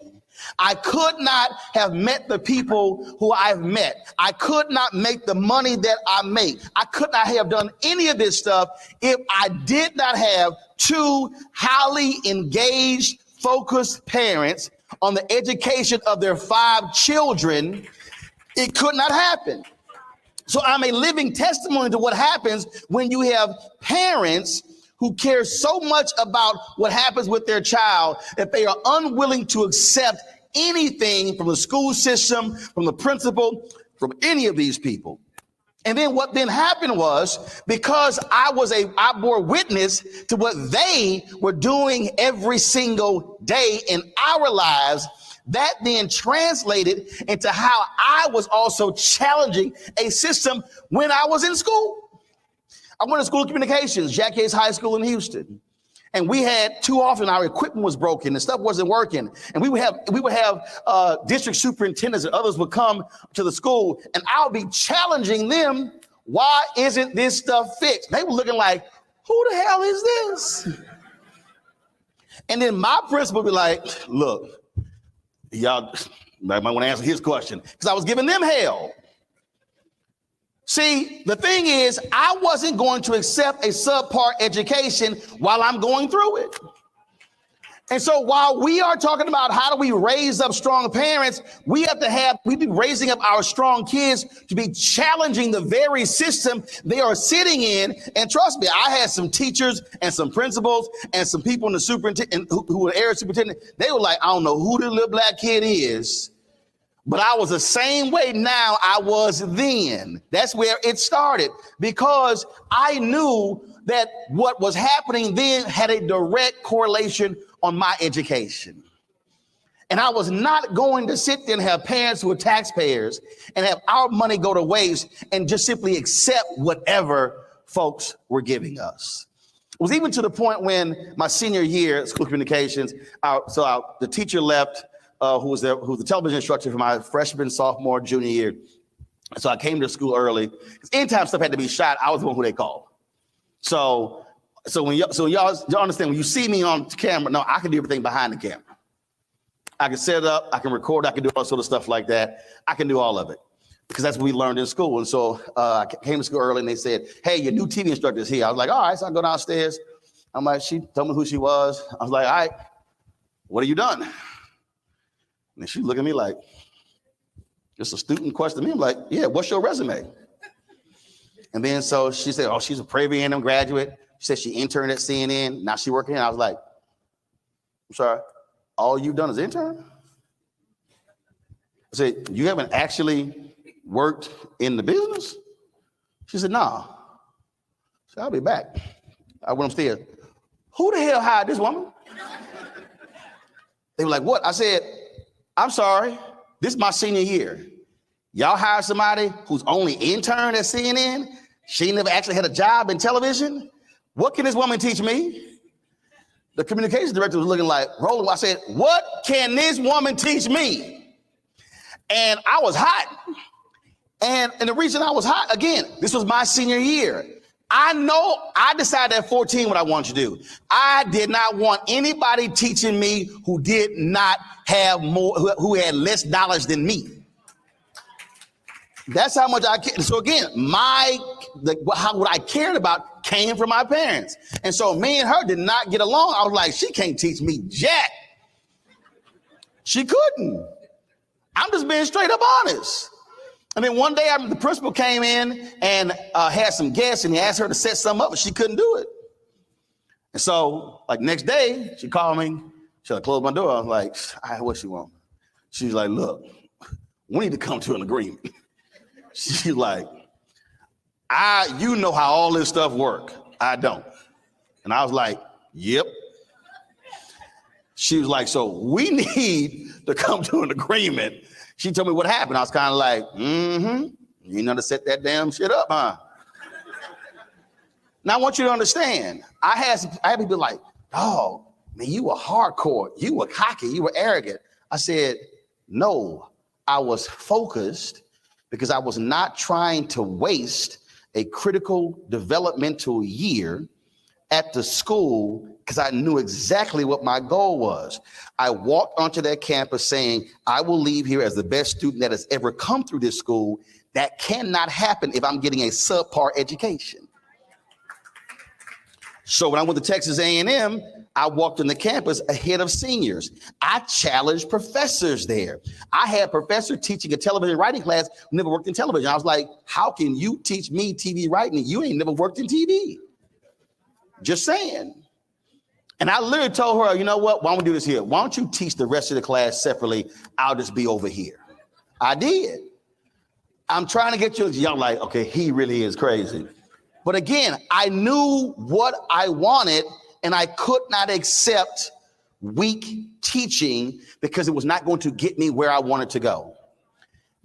I could not have met the people who I've met. I could not make the money that I make. I could not have done any of this stuff if I did not have 2 highly engaged, focused parents on the education of their 5 children. It could not happen. So I'm a living testimony to what happens when you have parents who care so much about what happens with their child that they are unwilling to accept anything from the school system, from the principal, from any of these people. And then what then happened was, because I bore witness to what they were doing every single day in our lives, that then translated into how I was also challenging a system when I was in school. I went to school of communications, Jack Hayes High School in Houston. And we had too often our equipment was broken and stuff wasn't working. And we would have district superintendents and others would come to the school and I'll be challenging them. Why isn't this stuff fixed? They were looking like, who the hell is this? And then my principal would be like, look, y'all might want to answer his question because I was giving them hell. See, the thing is, I wasn't going to accept a subpar education while I'm going through it. And so while we are talking about how do we raise up strong parents, we be raising up our strong kids to be challenging the very system they are sitting in. And trust me, I had some teachers and some principals and some people in the superintendent who were area superintendent. They were like, I don't know who the little black kid is. But I was the same way now I was then. That's where it started, because I knew that what was happening then had a direct correlation on my education. And I was not going to sit there and have parents who are taxpayers and have our money go to waste and just simply accept whatever folks were giving us. It was even to the point when my senior year, school communications, the teacher left, who was the television instructor for my freshman, sophomore, junior year. So I came to school early. Anytime stuff had to be shot, I was the one who they called. So when y'all understand, when you see me on camera, no, I can do everything behind the camera. I can set it up, I can record, I can do all sort of stuff like that. I can do all of it because that's what we learned in school. And so I came to school early and they said, hey, your new TV instructor is here. I was like, all right, so I go downstairs. I'm like, she told me who she was. I was like, all right, what have you done? And she looked at me like, just a student question me. I'm like, yeah, what's your resume? And then so she said, oh, she's a Prairie A&M graduate. She said she interned at CNN. Now she working here. I was like, I'm sorry. All you've done is intern? I said, you haven't actually worked in the business? She said, no. So I'll be back. I went upstairs. Who the hell hired this woman? They were like, what? I said, I'm sorry. This is my senior year. Y'all hired somebody who's only interned at CNN? She never actually had a job in television? What can this woman teach me? The communications director was looking like, Roland, I said, what can this woman teach me? And I was hot. And the reason I was hot, again, this was my senior year. I know I decided at 14 what I wanted to do. I did not want anybody teaching me who did not have more, who had less knowledge than me. That's how much I cared. So again, what I cared about came from my parents. And so me and her did not get along. I was like, she can't teach me jack. She couldn't. I'm just being straight up honest. And then one day the principal came in and had some guests and he asked her to set something up, but she couldn't do it. And so like next day, she called me. She had to close my door. I was like, all right, what she want? She's like, look, we need to come to an agreement. She's like, you know how all this stuff work. I don't. And I was like, yep. She was like, so we need to come to an agreement. She told me what happened. I was kind of like, you know to set that damn shit up, huh? Now I want you to understand, I had people like, oh, man, you were hardcore. You were cocky. You were arrogant. I said, no, I was focused because I was not trying to waste a critical developmental year at the school because I knew exactly what my goal was. I walked onto that campus saying, I will leave here as the best student that has ever come through this school. That cannot happen if I'm getting a subpar education. So when I went to Texas A&M, I walked on the campus ahead of seniors. I challenged professors there. I had a professor teaching a television writing class who never worked in television. I was like, how can you teach me TV writing? You ain't never worked in TV. Just saying. And I literally told her, you know what? Why don't we do this here? Why don't you teach the rest of the class separately? I'll just be over here. I did. I'm trying to get you. Y'all like, okay, he really is crazy. But again, I knew what I wanted and I could not accept weak teaching because it was not going to get me where I wanted to go.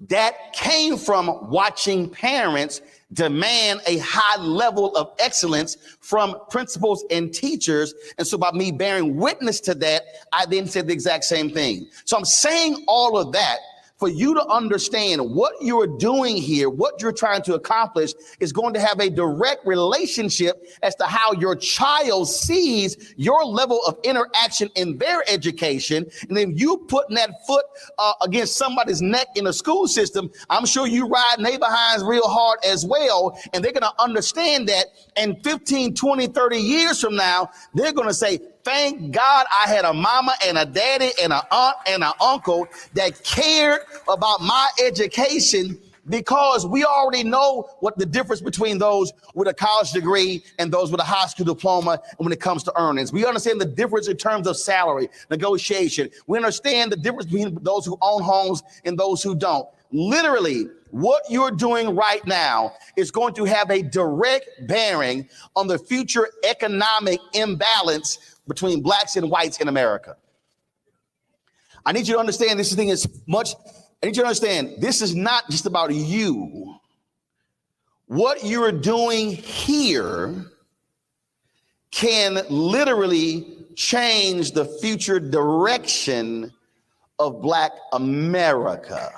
That came from watching parents demand a high level of excellence from principals and teachers. And so by me bearing witness to that, I then said the exact same thing. So I'm saying all of that for you to understand what you're doing here, what you're trying to accomplish is going to have a direct relationship as to how your child sees your level of interaction in their education. And then you putting that foot against somebody's neck in the school system, I'm sure you ride their behinds real hard as well. And they're going to understand that in 15, 20, 30 years from now, they're going to say, thank God I had a mama and a daddy and an aunt and an uncle that cared about my education, because we already know what the difference between those with a college degree and those with a high school diploma when it comes to earnings. We understand the difference in terms of salary, negotiation. We understand the difference between those who own homes and those who don't. Literally, what you're doing right now is going to have a direct bearing on the future economic imbalance between blacks and whites in America. I need you to understand this thing is much. I need you to understand this is not just about you. What you're doing here can literally change the future direction of Black America.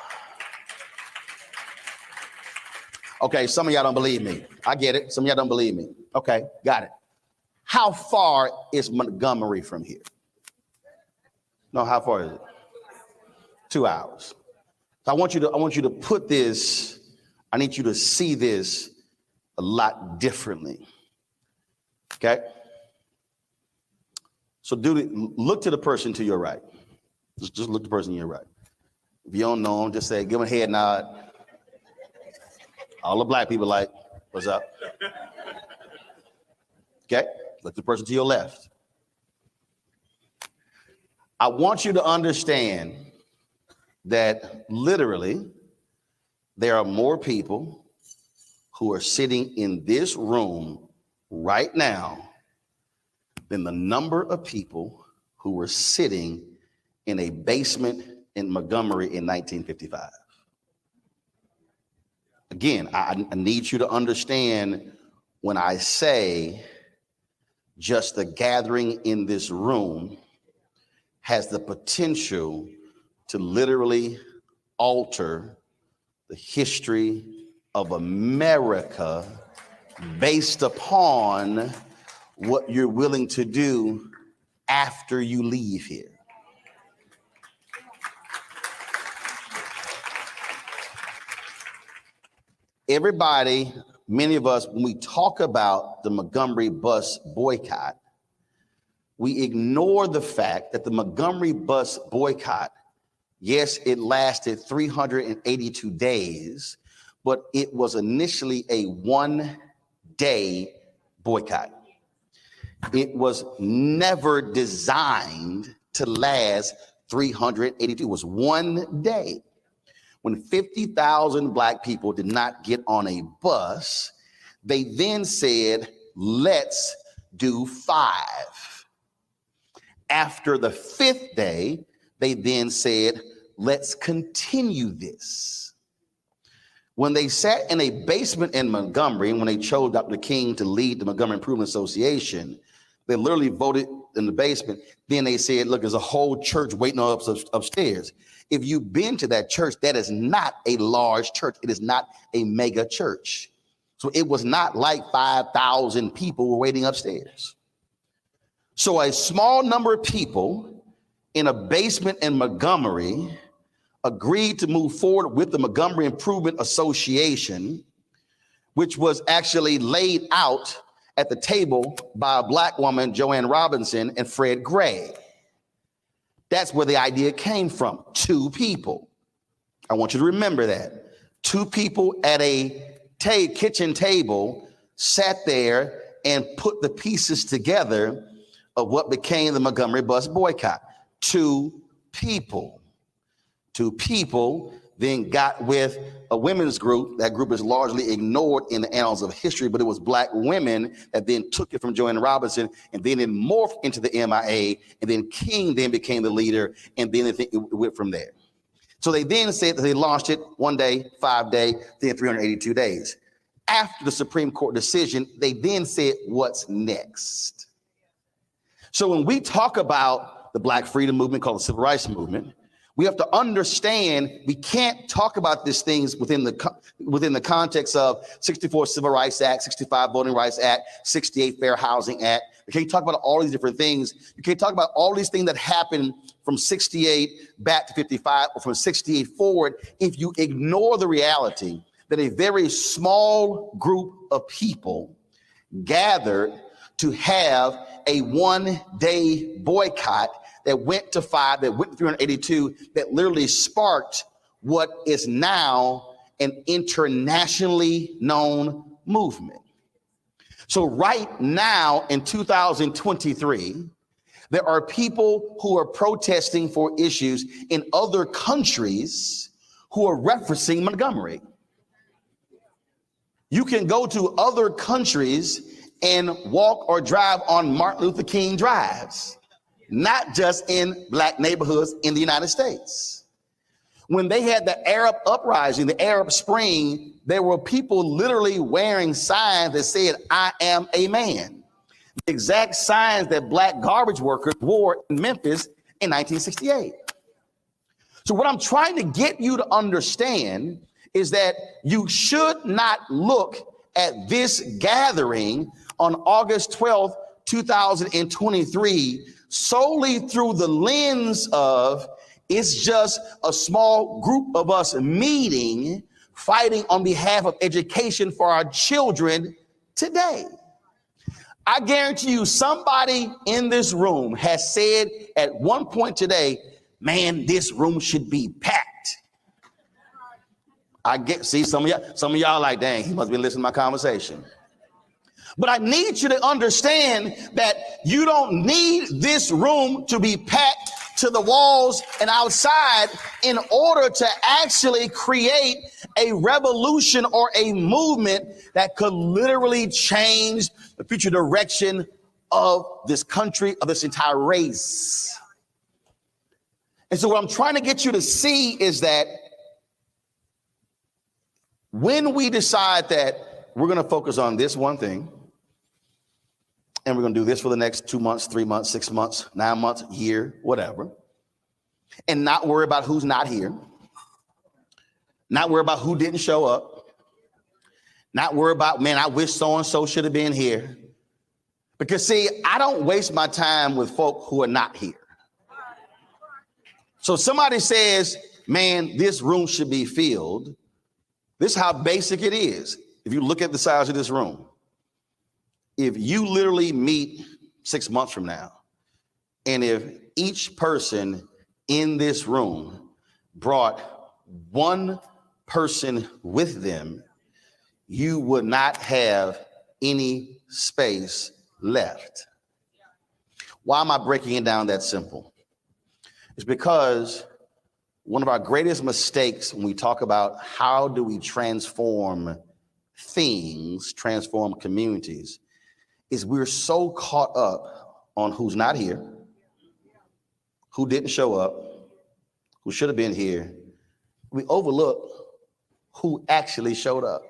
Okay, some of y'all don't believe me. I get it. Some of y'all don't believe me. Okay, got it. How far is Montgomery from here? No, how far is it? 2 hours. So I want you to put this, I need you to see this a lot differently. Okay? So look to the person to your right. Just look to the person to your right. If you don't know them, just say, give them a head nod. All the Black people like, what's up? Okay? Look to the person to your left. I want you to understand that literally there are more people who are sitting in this room right now than the number of people who were sitting in a basement in Montgomery in 1955. Again, I need you to understand when I say just the gathering in this room has the potential to literally alter the history of America based upon what you're willing to do after you leave here. Everybody, many of us, when we talk about the Montgomery bus boycott, we ignore the fact that the Montgomery bus boycott, yes, it lasted 382 days, but it was initially a one-day boycott. It was never designed to last 382. It was one day. When 50,000 Black people did not get on a bus, they then said, let's do 5. After the 5th day, they then said, let's continue this. When they sat in a basement in Montgomery, and when they chose Dr. King to lead the Montgomery Improvement Association, they literally voted in the basement. Then they said, look, there's a whole church waiting on us upstairs. If you've been to that church, that is not a large church. It is not a mega church. So it was not like 5,000 people were waiting upstairs. So a small number of people in a basement in Montgomery agreed to move forward with the Montgomery Improvement Association, which was actually laid out at the table by a Black woman, Joanne Robinson, and Fred Gray. That's where the idea came from. 2 people. I want you to remember that. 2 people at a kitchen table sat there and put the pieces together of what became the Montgomery bus boycott. 2 people. 2 people then got with a women's group. That group is largely ignored in the annals of history, but it was Black women that then took it from Joanne Robinson, and then it morphed into the MIA, and then King then became the leader, and then it went from there. So they then said that they launched it 1 day, 5 day, then 382 days. After the Supreme Court decision, they then said, what's next? So when we talk about the Black freedom movement called the Civil Rights Movement, we have to understand we can't talk about these things within the context of 64 Civil Rights Act, 65 Voting Rights Act, 68 Fair Housing Act. You can't talk about all these different things. You can't talk about all these things that happened from 68 back to 55 or from 68 forward if you ignore the reality that a very small group of people gathered to have a one-day boycott that went to 5, that went to 382, that literally sparked what is now an internationally known movement. So right now in 2023, there are people who are protesting for issues in other countries who are referencing Montgomery. You can go to other countries and walk or drive on Martin Luther King drives. not just in black neighborhoods in the United States. When they had the Arab uprising, the Arab Spring, there were people literally wearing signs that said, "I am a man." The exact signs that black garbage workers wore in Memphis in 1968. So what I'm trying to get you to understand is that you should not look at this gathering on August 12th, 2023 solely through the lens of it's just a small group of us meeting, fighting on behalf of education for our children today. I guarantee you somebody in this room has said at one point today, "Man, this room should be packed." I get, see some of y'all like, "Dang, he must be listening to my conversation." But I need you to understand that you don't need this room to be packed to the walls and outside in order to actually create a revolution or a movement that could literally change the future direction of this country, of this entire race. And so what I'm trying to get you to see is that when we decide that we're going to focus on this one thing, and we're going to do this for the next 2 months, 3 months, 6 months, 9 months, year, whatever, and not worry about who's not here, not worry about who didn't show up, not worry about, "Man, I wish so-and-so should have been here." Because see, I don't waste my time with folk who are not here. So somebody says, "Man, this room should be filled." This is how basic it is. If you look at the size of this room, if you literally meet 6 months from now, and if each person in this room brought one person with them, you would not have any space left. Why am I breaking it down that simple? It's because one of our greatest mistakes when we talk about how do we transform things, transform communities, is we're so caught up on who's not here, who didn't show up, who should have been here. We overlook who actually showed up.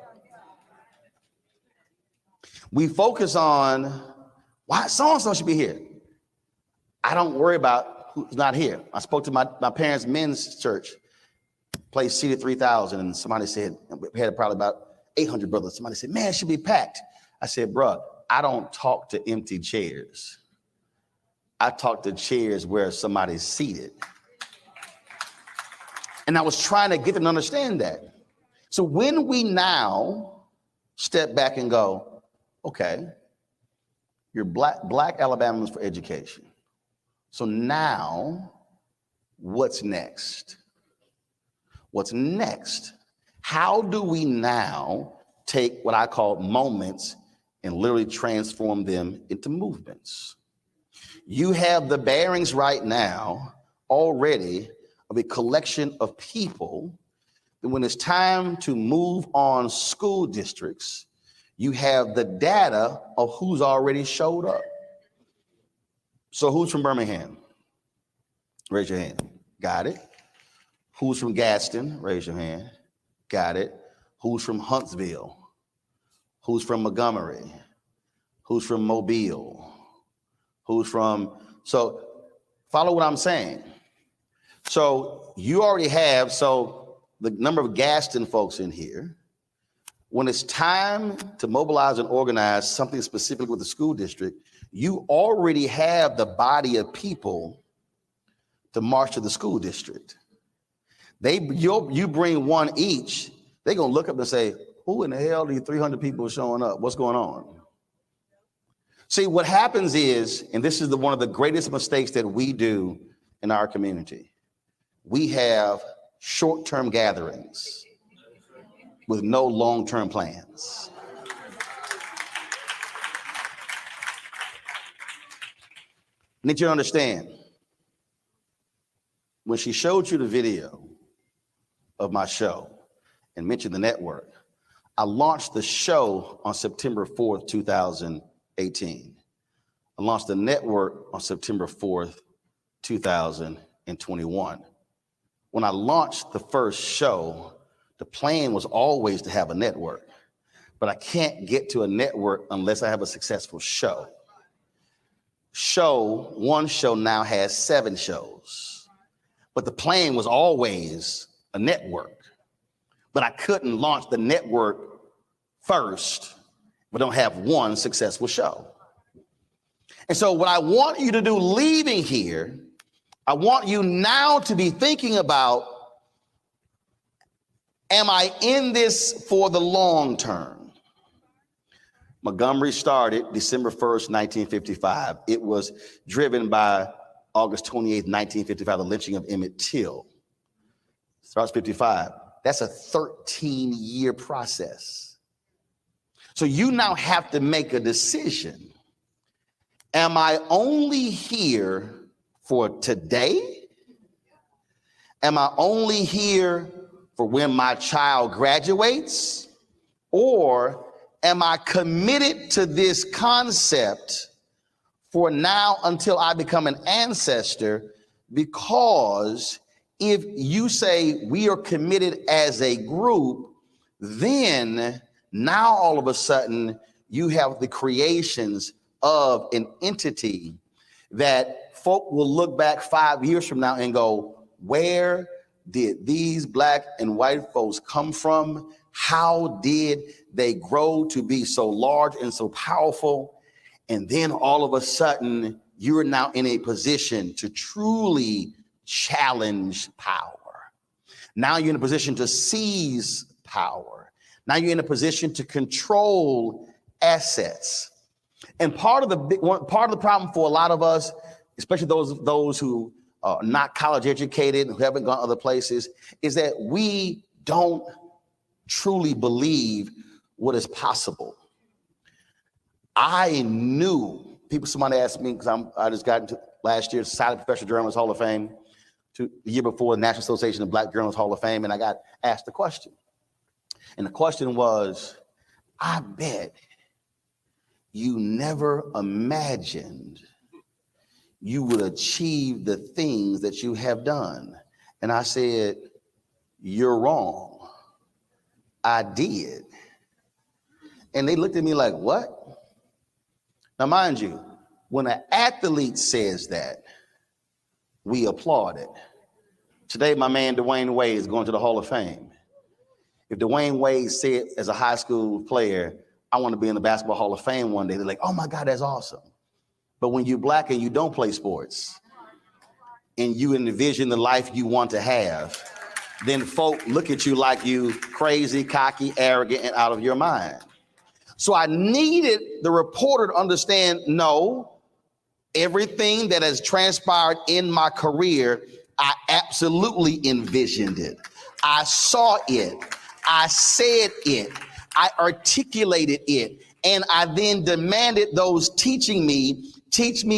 We focus on why so-and-so should be here. I don't worry about who's not here. I spoke to my parents' men's church, place seated 3,000, and somebody said, we had probably about 800 brothers. Somebody said, "Man, it should be packed." I said, "Bruh, I don't talk to empty chairs. I talk to chairs where somebody's seated." And I was trying to get them to understand that. So when we now step back and go, okay, you're black Alabamians for education. So now what's next? What's next? How do we now take what I call moments and literally transform them into movements? You have the bearings right now already of a collection of people that when it's time to move on school districts, you have the data of who's already showed up. So who's from Birmingham? Raise your hand. Got it. Who's from Gaston? Raise your hand. Got it. Who's from Huntsville? Who's from Montgomery? Who's from Mobile? Who's from, so follow what I'm saying. So you already have, so the number of Gaston folks in here. When it's time to mobilize and organize something specific with the school district, you already have the body of people to march to the school district. You bring one each, they're gonna look up and say, who in the hell are these 300 people showing up? What's going on? See, what happens is, and this is one of the greatest mistakes that we do in our community, we have short-term gatherings with no long-term plans. I need you to understand, when she showed you the video of my show and mentioned the network, I launched the show on September 4th, 2018. I launched the network on September 4th, 2021. When I launched the first show, the plan was always to have a network, but I can't get to a network unless I have a successful show. One show now has 7 shows, but the plan was always a network, but I couldn't launch the network first, but don't have one successful show. And so what I want you to do leaving here, I want you now to be thinking about, am I in this for the long term? Montgomery started December 1st, 1955. It was driven by August 28th, 1955, the lynching of Emmett Till. Starts 55. That's a 13-year process. So you now have to make a decision. Am I only here for today? Am I only here for when my child graduates? Or am I committed to this concept for now until I become an ancestor? Because if you say we are committed as a group, then now all of a sudden you have the creations of an entity that folk will look back 5 years from now and go, where did these Black and white folks come from? How did they grow to be so large and so powerful? And then all of a sudden, you're now in a position to truly challenge power. Now you're in a position to seize power. Now you're in a position to control assets. And part of the problem for a lot of us, especially those who are not college educated, who haven't gone other places, is that we don't truly believe what is possible. I knew somebody asked me, because I just got into last year's Society of Professional Journalists Hall of Fame, the year before the National Association of Black Journalists Hall of Fame, and I got asked a question. And the question was, I bet you never imagined you would achieve the things that you have done. And I said, you're wrong. I did. And they looked at me like, what? Now, mind you, when an athlete says that, we applaud it. Today, my man Dwayne Wade is going to the Hall of Fame. If Dwayne Wade said as a high school player, I want to be in the Basketball Hall of Fame one day, they're like, oh my God, that's awesome. But when you're Black and you don't play sports and you envision the life you want to have, then folk look at you like you crazy, cocky, arrogant, and out of your mind. So I needed the reporter to understand, no, everything that has transpired in my career, I absolutely envisioned it. I saw it. I said it. I articulated it. And I then demanded those teach me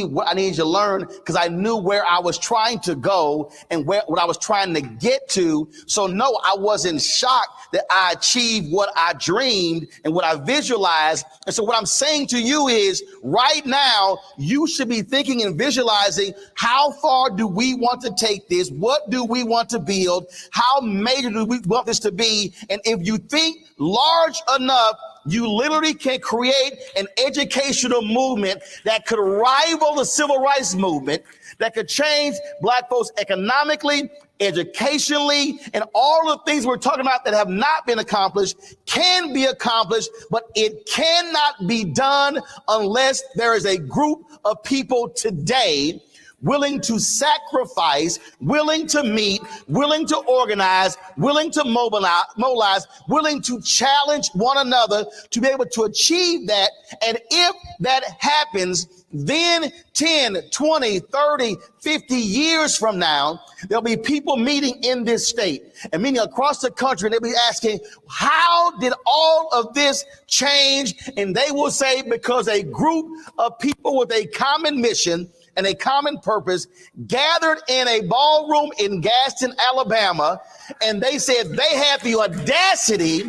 what I need to learn, because I knew where I was trying to go and what I was trying to get to. So no, I wasn't shocked that I achieved what I dreamed and what I visualized. And so what I'm saying to you is, right now, you should be thinking and visualizing, how far do we want to take this? What do we want to build? How major do we want this to be? And if you think large enough, you literally can create an educational movement that could rival the civil rights movement, that could change Black folks economically, educationally, and all the things we're talking about that have not been accomplished can be accomplished, but it cannot be done unless there is a group of people today willing to sacrifice, willing to meet, willing to organize, willing to mobilize, willing to challenge one another to be able to achieve that. And if that happens, then 10, 20, 30, 50 years from now, there'll be people meeting in this state and meeting across the country, and they'll be asking, how did all of this change? And they will say, because a group of people with a common mission and a common purpose gathered in a ballroom in Gaston, Alabama, and they said they had the audacity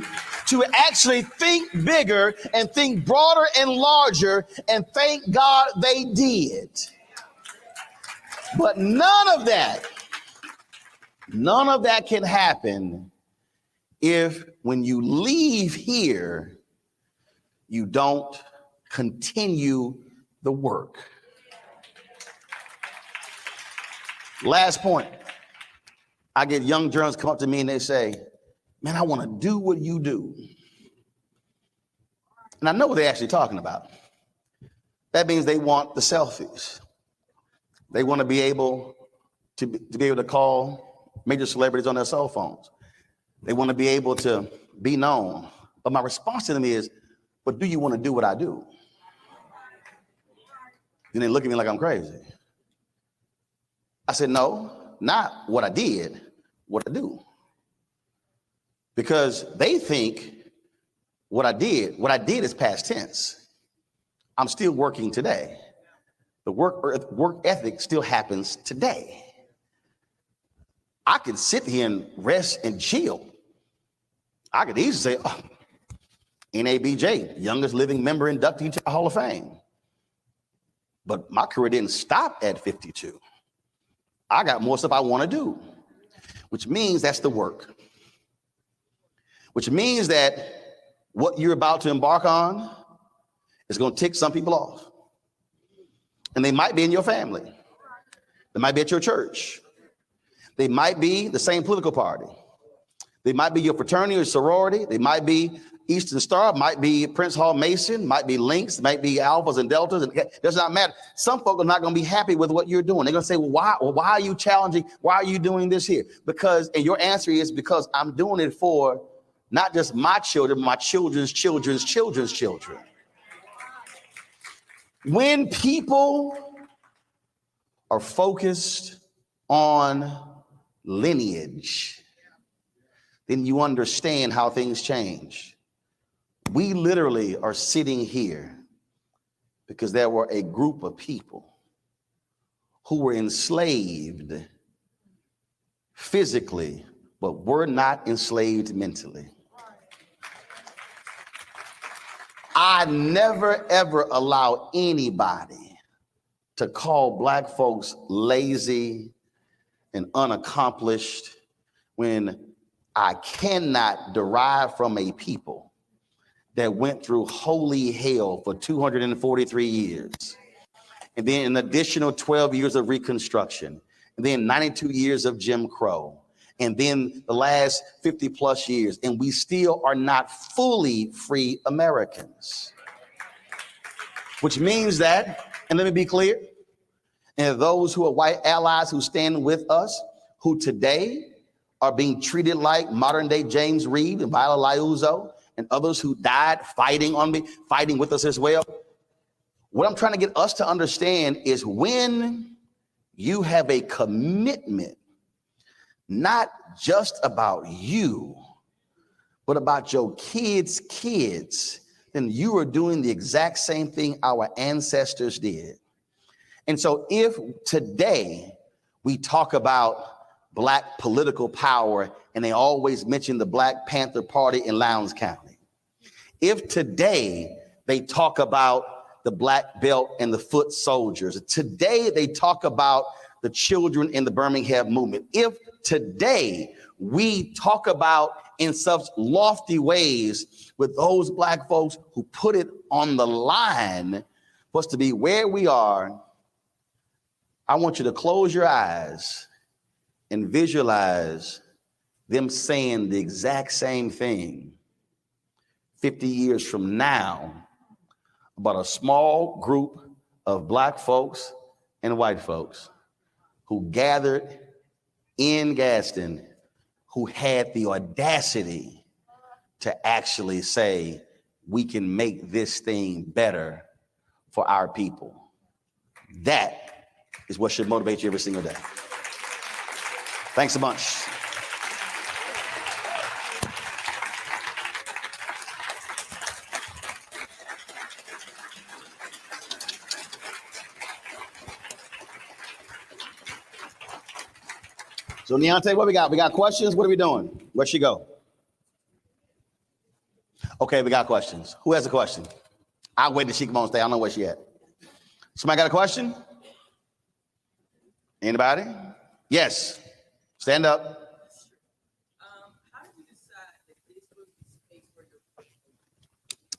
to actually think bigger and think broader and larger, and thank God they did. But none of that can happen if when you leave here, you don't continue the work. Last point. I get young journalists come up to me and they say, man, I want to do what you do. And I know what they're actually talking about. That means they want the selfies. They want to be able to call major celebrities on their cell phones. They want to be able to be known. But my response to them is, but do you want to do what I do? Then they look at me like I'm crazy. I said, no, not what I did, what I do. Because they think what I did is past tense. I'm still working today. The work ethic still happens today. I could sit here and rest and chill. I could easily say, oh, NABJ, youngest living member inductee to the Hall of Fame. But my career didn't stop at 52. I got more stuff I want to do, which means that's the work. Which means that what you're about to embark on is going to tick some people off. And they might be in your family. They might be at your church. They might be the same political party. They might be your fraternity or sorority. They might be Eastern Star, might be Prince Hall Mason, might be Lynx, might be Alphas and Deltas. It does not matter. Some folk are not going to be happy with what you're doing. They're going to say, well, why are you challenging? Why are you doing this here? Because, and your answer is because I'm doing it for not just my children, but my children's children's children's children. When people are focused on lineage, then you understand how things change. We literally are sitting here because there were a group of people who were enslaved physically, but were not enslaved mentally. I never, ever allow anybody to call Black folks lazy and unaccomplished when I cannot derive from a people that went through holy hell for 243 years. And then an additional 12 years of Reconstruction. And then 92 years of Jim Crow. And then the last 50 plus years. And we still are not fully free Americans. Which means that, and let me be clear, and those who are white allies who stand with us, who today are being treated like modern day James Reed and Viola Liuzzo and others who died fighting with us as well. What I'm trying to get us to understand is when you have a commitment, not just about you, but about your kids' kids, then you are doing the exact same thing our ancestors did. And so if today we talk about Black political power and they always mention the Black Panther Party in Lowndes County, if today they talk about the Black Belt and the foot soldiers, today they talk about the children in the Birmingham movement, if today we talk about in such lofty ways with those Black folks who put it on the line for us to be where we are, I want you to close your eyes and visualize them saying the exact same thing 50 years from now about a small group of Black folks and white folks who gathered in Gaston, who had the audacity to actually say, we can make this thing better for our people. That is what should motivate you every single day. Thanks a bunch. So Deontay, what we got? We got questions? What are we doing? Where'd she go? Okay, we got questions. Who has a question? I'll wait till she come on stage. I don't know where she at. Somebody got a question? Anybody? Yes. Stand up. How do you decide that Facebook is safe for your people?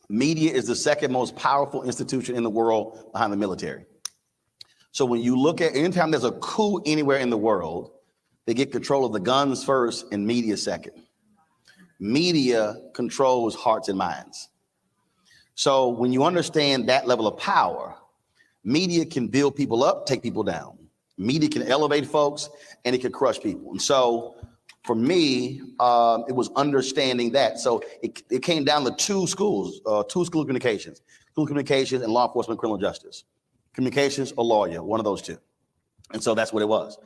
Media is the second most powerful institution in the world behind the military. So when you look at anytime there's a coup anywhere in the world, they get control of the guns first and media second. Media controls hearts and minds. So when you understand that level of power, media can build people up, take people down. Media can elevate folks and it can crush people. And so for me, it was understanding that. So it came down to two schools of communications. School of communications and law enforcement and criminal justice. Communications or lawyer, one of those two. And so that's what it was.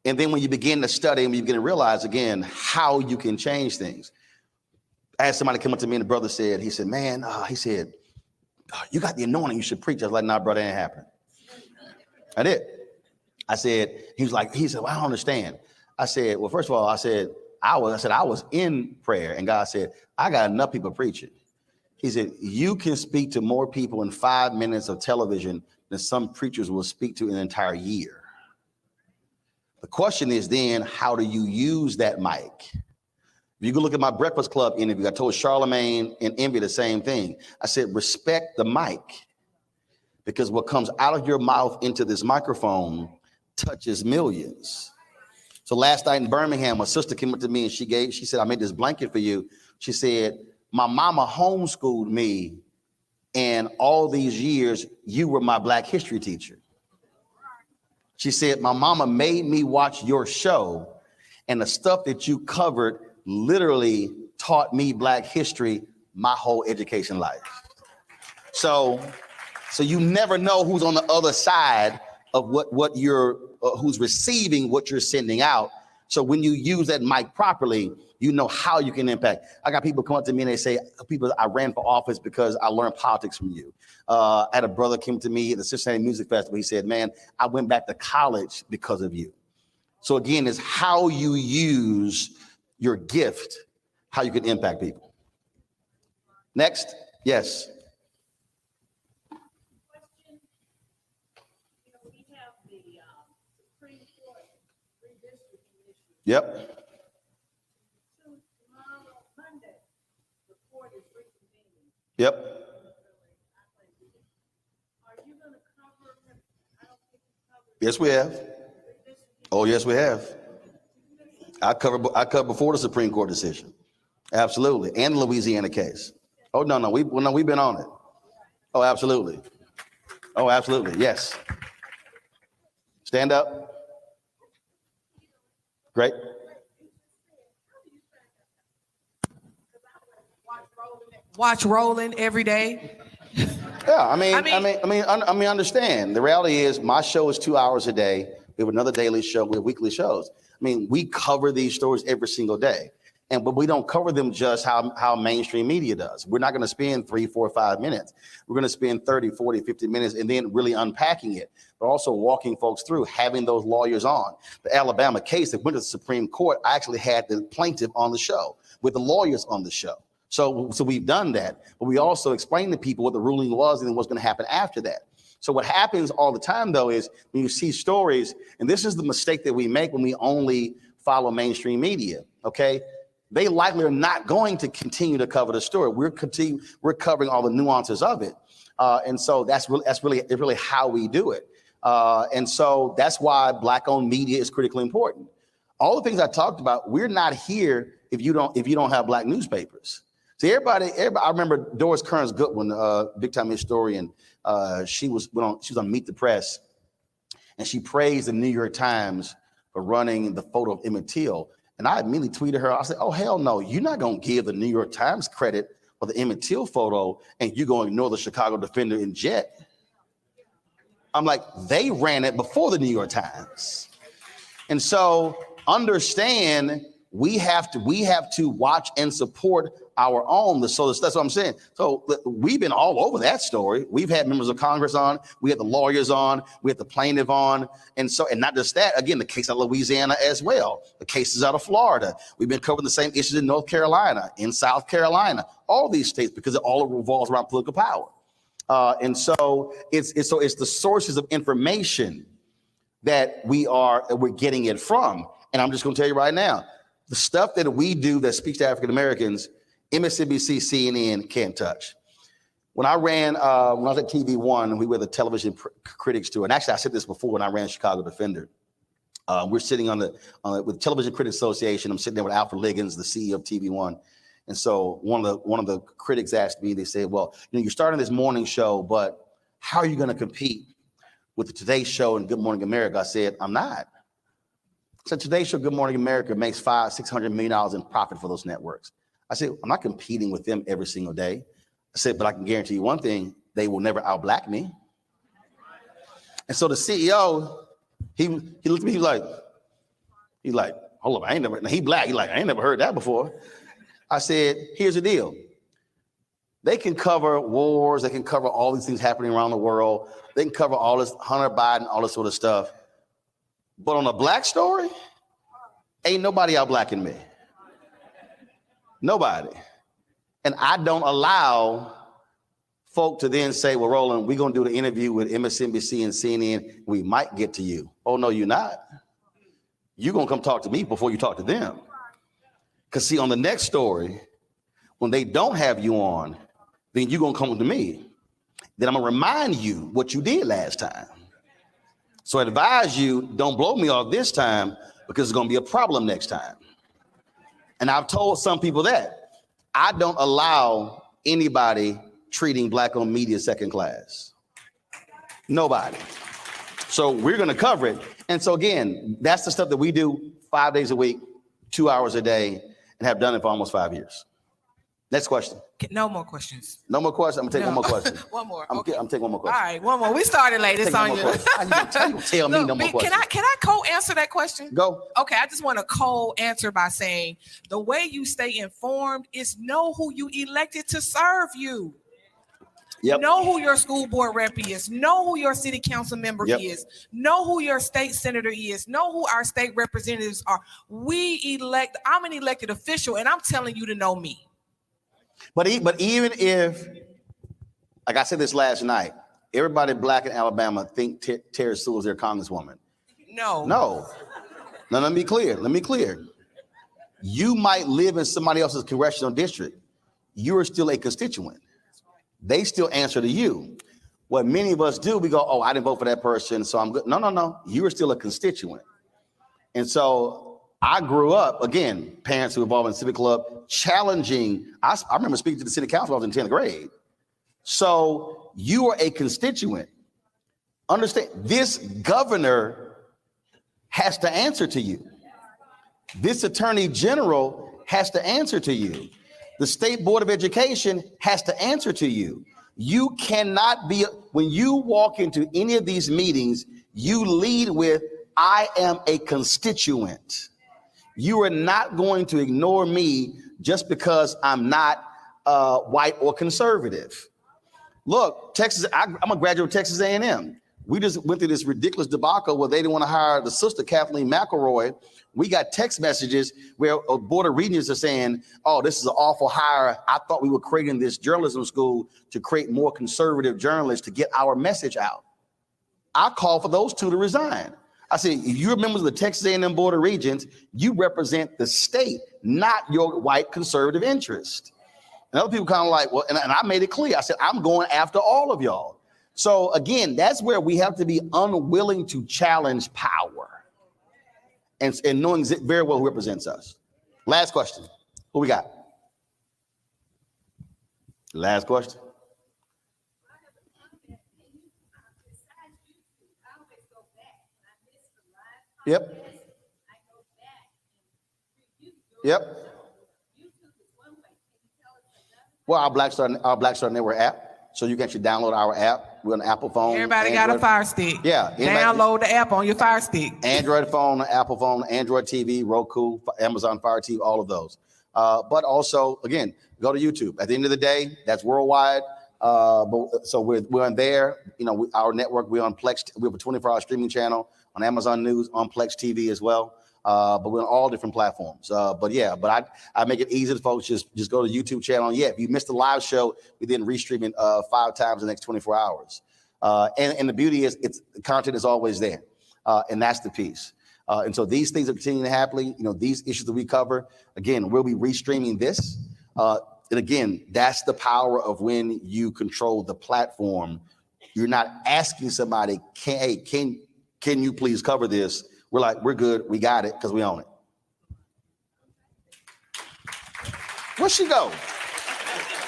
And then when you begin to study and you begin to realize again how you can change things. I had somebody come up to me and the brother said, he said, man, you got the anointing, you should preach. I was like, nah, brother, it ain't happening. I did. I said, he said, well, I don't understand. I said, well, first of all, I said, I was in prayer and God said, I got enough people preaching. He said, you can speak to more people in 5 minutes of television than some preachers will speak to in an entire year. The question is then, how do you use that mic? If you go look at my Breakfast Club interview, I told Charlemagne and Envy the same thing. I said, respect the mic. Because what comes out of your mouth into this microphone touches millions. So last night in Birmingham, a sister came up to me and she said, I made this blanket for you. She said, my mama homeschooled me and all these years, you were my Black history teacher. She said, my mama made me watch your show and the stuff that you covered literally taught me Black history my whole education life. So you never know who's on the other side of what you're, who's receiving what you're sending out. So when you use that mic properly, you know how you can impact. I got people come up to me and they say, I ran for office because I learned politics from you. I had a brother came to me at the Cincinnati Music Festival. He said, man, I went back to college because of you. So again, it's how you use your gift, how you can impact people. Next, yes. Yep. Yep. Yes, we have. Oh, yes, we have. I covered before the Supreme Court decision. Absolutely. And the Louisiana case. Oh, no, we've been on it. Oh, absolutely. Oh, absolutely. Yes. Stand up. Great. Watch Roland every day. Yeah, I mean, understand. The reality is my show is 2 hours a day. We have another daily show. We have weekly shows. I mean, we cover these stories every single day. But we don't cover them just how mainstream media does. We're not going to spend 3, 4, 5 minutes. We're going to spend 30, 40, 50 minutes and then really unpacking it, but also walking folks through, having those lawyers on. The Alabama case that went to the Supreme Court, I actually had the plaintiff on the show with the lawyers on the show. So we've done that, but we also explained to people what the ruling was and what's going to happen after that. So what happens all the time, though, is when you see stories, and this is the mistake that we make when we only follow mainstream media, okay? They likely are not going to continue to cover the story. We're covering all the nuances of it. And so that's really how we do it. And so that's why Black-owned media is critically important. All the things I talked about, we're not here if you don't have Black newspapers. See, everybody, I remember Doris Kearns Goodwin, big time historian. She was on Meet the Press, and she praised the New York Times for running the photo of Emmett Till. And I immediately tweeted her. I said, "Oh hell no! You're not going to give the New York Times credit for the Emmett Till photo, and you're going to ignore the Chicago Defender and Jet." I'm like, they ran it before the New York Times, and so understand we have to watch and support our own. So that's what I'm saying. So we've been all over that story. We've had members of Congress on, we had the lawyers on, we had the plaintiff on. And not just that, again, the case out of Louisiana as well, the cases out of Florida. We've been covering the same issues in North Carolina, in South Carolina, all these states, because it all revolves around political power. And so it's the sources of information that we're getting it from. And I'm just going to tell you right now, the stuff that we do that speaks to African Americans, MSNBC, CNN can't touch. When I ran, when I was at TV One, we were the television critics tour. And actually, I said this before when I ran Chicago Defender. We're sitting with Television Critics Association. I'm sitting there with Alfred Liggins, the CEO of TV One. And so one of the critics asked me, they said, well, you're starting this morning show, but how are you going to compete with the Today Show and Good Morning America? I said, I'm not. So Today Show, Good Morning America makes $500-600 million in profit for those networks. I said, I'm not competing with them every single day. I said, but I can guarantee you one thing, they will never out-black me. And so the CEO, he looked at me, he's like, hold up, I ain't never, he black, I ain't never heard that before. I said, here's the deal. They can cover wars, they can cover all these things happening around the world, they can cover all this Hunter Biden, all this sort of stuff. But on a black story, ain't nobody out-blacking me. Nobody. And I don't allow folk to then say, well, Roland, we're going to do the interview with MSNBC and CNN. We might get to you. Oh, no, you're not. You're going to come talk to me before you talk to them. Because see, on the next story, when they don't have you on, then you're going to come to me. Then I'm going to remind you what you did last time. So I advise you, don't blow me off this time because it's going to be a problem next time. And I've told some people that. I don't allow anybody treating black-owned media second class. Nobody. So we're going to cover it. And so again, that's the stuff that we do 5 days a week, 2 hours a day, and have done it for almost 5 years. Next question. No more questions. No more questions. I'm gonna take one more question. One more. I'm taking one more question. All right, one more. We started late. It's on you. Tell me no more questions. Can I co-answer that question? Go. Okay, I just want to co-answer by saying the way you stay informed is know who you elected to serve you. Yep. Know who your school board rep is. Know who your city council member is. Know who your state senator is. Know who our state representatives are. I'm an elected official, and I'm telling you to know me. But even if, like I said this last night, everybody black in Alabama think Terry Sewell is their congresswoman. No. Now, let me be clear. You might live in somebody else's congressional district. You are still a constituent. They still answer to you. What many of us do, we go, oh, I didn't vote for that person, so I'm good. No. You are still a constituent. And so I grew up, again, parents who were involved in Civic Club, challenging. I remember speaking to the city council when I was in 10th grade. So you are a constituent. Understand, this governor has to answer to you. This attorney general has to answer to you. The State Board of Education has to answer to you. You cannot be, when you walk into any of these meetings, you lead with, I am a constituent. You are not going to ignore me just because I'm not white or conservative. Look, Texas, I'm a graduate of Texas A&M. We just went through this ridiculous debacle where they didn't want to hire the sister, Kathleen McElroy. We got text messages where a board of regents are saying, oh, this is an awful hire. I thought we were creating this journalism school to create more conservative journalists to get our message out. I call for those two to resign. I said, if you're members of the Texas A&M Board of Regents, you represent the state, not your white conservative interest. And other people kind of like, well, and I made it clear. I said, I'm going after all of y'all. So again, that's where we have to be unwilling to challenge power and knowing very well who represents us. Last question. Who we got? Last question. Yep. Well, our Black Star Network app. So you can actually download our app. We're on the Apple phone. Everybody got a Fire Stick. Yeah. Download the app on your Fire Stick. Android phone, Apple phone, Android TV, Roku, Amazon Fire TV, all of those. But also, again, go to YouTube. At the end of the day, that's worldwide. So we're on there. You know, our network, we're on Plex. We have a 24-hour streaming channel on Amazon News, on Plex TV as well. But we're on all different platforms. But I make it easy to folks. Just go to the YouTube channel. And if you missed the live show, we didn't restream it 5 times in the next 24 hours. And the beauty is, the content is always there. And that's the piece. And so these things are continuing to happen. These issues that we cover, again, we'll be restreaming this. And again, that's the power of when you control the platform. You're not asking somebody, can you please cover this? We're like, we're good. We got it because we own it. Where'd she go?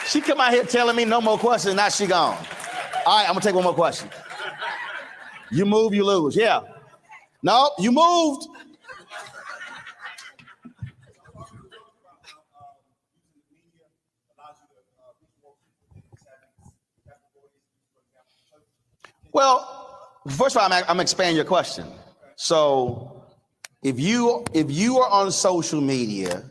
She come out here telling me no more questions. Now she gone. All right, I'm going to take one more question. You move, you lose. Yeah. No, you moved. Well, first of all, I'm expanding your question. So if you are on social media,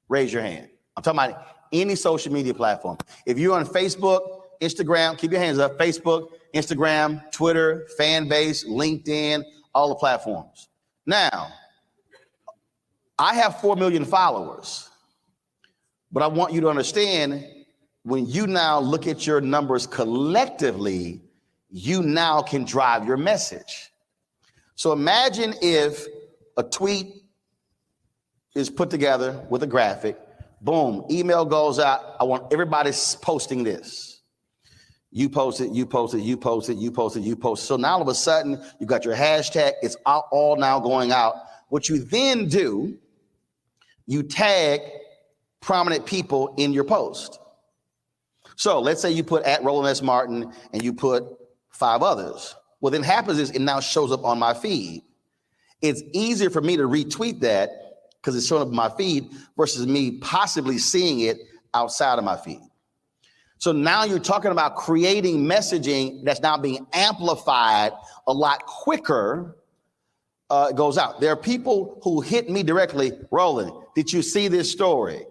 raise your hand. I'm talking about any social media platform. If you're on Facebook, Instagram, keep your hands up. Facebook, Instagram, Twitter, fan base, LinkedIn, all the platforms. Now, I have 4 million followers, but I want you to understand when you now look at your numbers collectively, you now can drive your message. So imagine if a tweet is put together with a graphic, boom, email goes out. I want everybody posting this. You post it, you post it, you post it, you post it, you post it. So now all of a sudden you got your hashtag, it's all now going out. What you then do, you tag prominent people in your post. So let's say you put at Roland S. Martin and you put 5 others. What then happens is it now shows up on my feed. It's easier for me to retweet that because it's showing up in my feed versus me possibly seeing it outside of my feed. So now you're talking about creating messaging that's now being amplified a lot quicker. It goes out. There are people who hit me directly, Roland, did you see this story?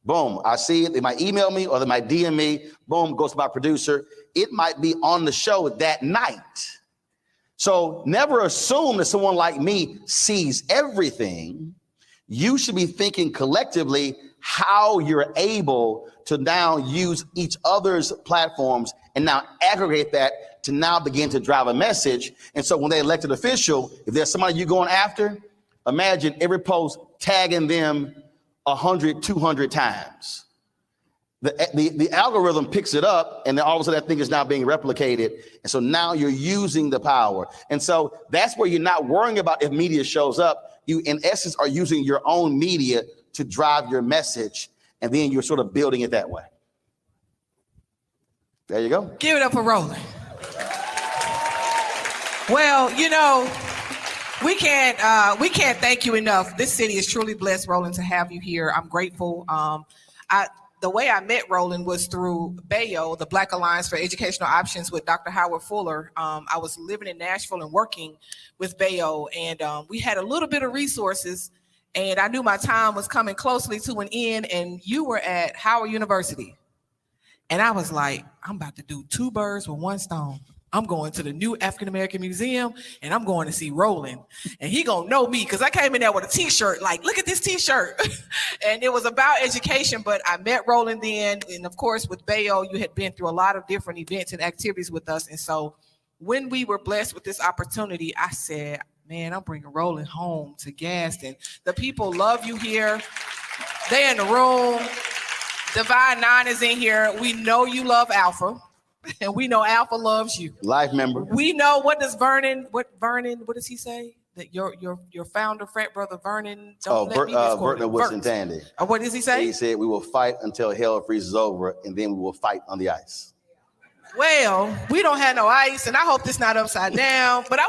Boom, I see it. They might email me or they might DM me. Boom, goes to my producer. It might be on the show that night. So never assume that someone like me sees everything. You should be thinking collectively how you're able to now use each other's platforms and now aggregate that to now begin to drive a message. And so when they elected official, if there's somebody you're going after, imagine every post tagging them 100, 200 times. The algorithm picks it up and then all of a sudden that thing is now being replicated. And so now you're using the power. And so that's where you're not worrying about if media shows up. You, in essence, are using your own media to drive your message. And then you're sort of building it that way. There you go. Give it up for Roland. Well, we can't thank you enough. This city is truly blessed, Roland, to have you here. I'm grateful. The way I met Roland was through BAYO, the Black Alliance for Educational Options with Dr. Howard Fuller. I was living in Nashville and working with BAYO, and we had a little bit of resources, and I knew my time was coming closely to an end, and you were at Howard University. And I was like, I'm about to do 2 birds with 1 stone. I'm going to the new African American Museum and I'm going to see Roland. And he gonna know me because I came in there with a t-shirt, like, look at this t-shirt. And it was about education, but I met Roland then. And of course, with BAYO, you had been through a lot of different events and activities with us. And so when we were blessed with this opportunity, I said, man, I'm bringing Roland home to Gaston. The people love you here. They in the room. Divine 9 is in here. We know you love Alpha. And we know Alpha loves you. Life member. We know what does he say? That your founder, frat brother Vernon. Vernon Woodson Tandy. What does he say? He said, we will fight until hell freezes over, and then we will fight on the ice. Well, we don't have no ice, and I hope this not upside down. But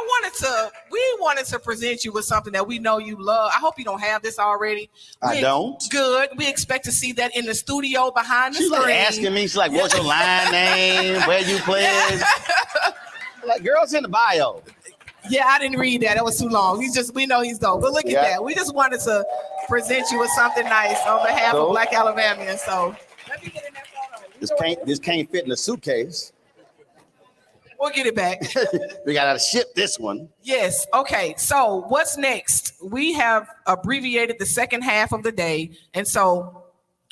we wanted to present you with something that we know you love. I hope you don't have this already. I don't. Good. We expect to see that in the studio behind the screen. She's like asking me, she's like, what's your line name? Where you pledge? Like, girls in the bio. Yeah, I didn't read that. That was too long. We know he's dope. But look at that. We just wanted to present you with something nice on behalf of Black Alabamians. So let me get in that photo. This can't fit in a suitcase. We'll get it back. We gotta ship this one. Yes. Okay. So what's next? We have abbreviated the second half of the day. And so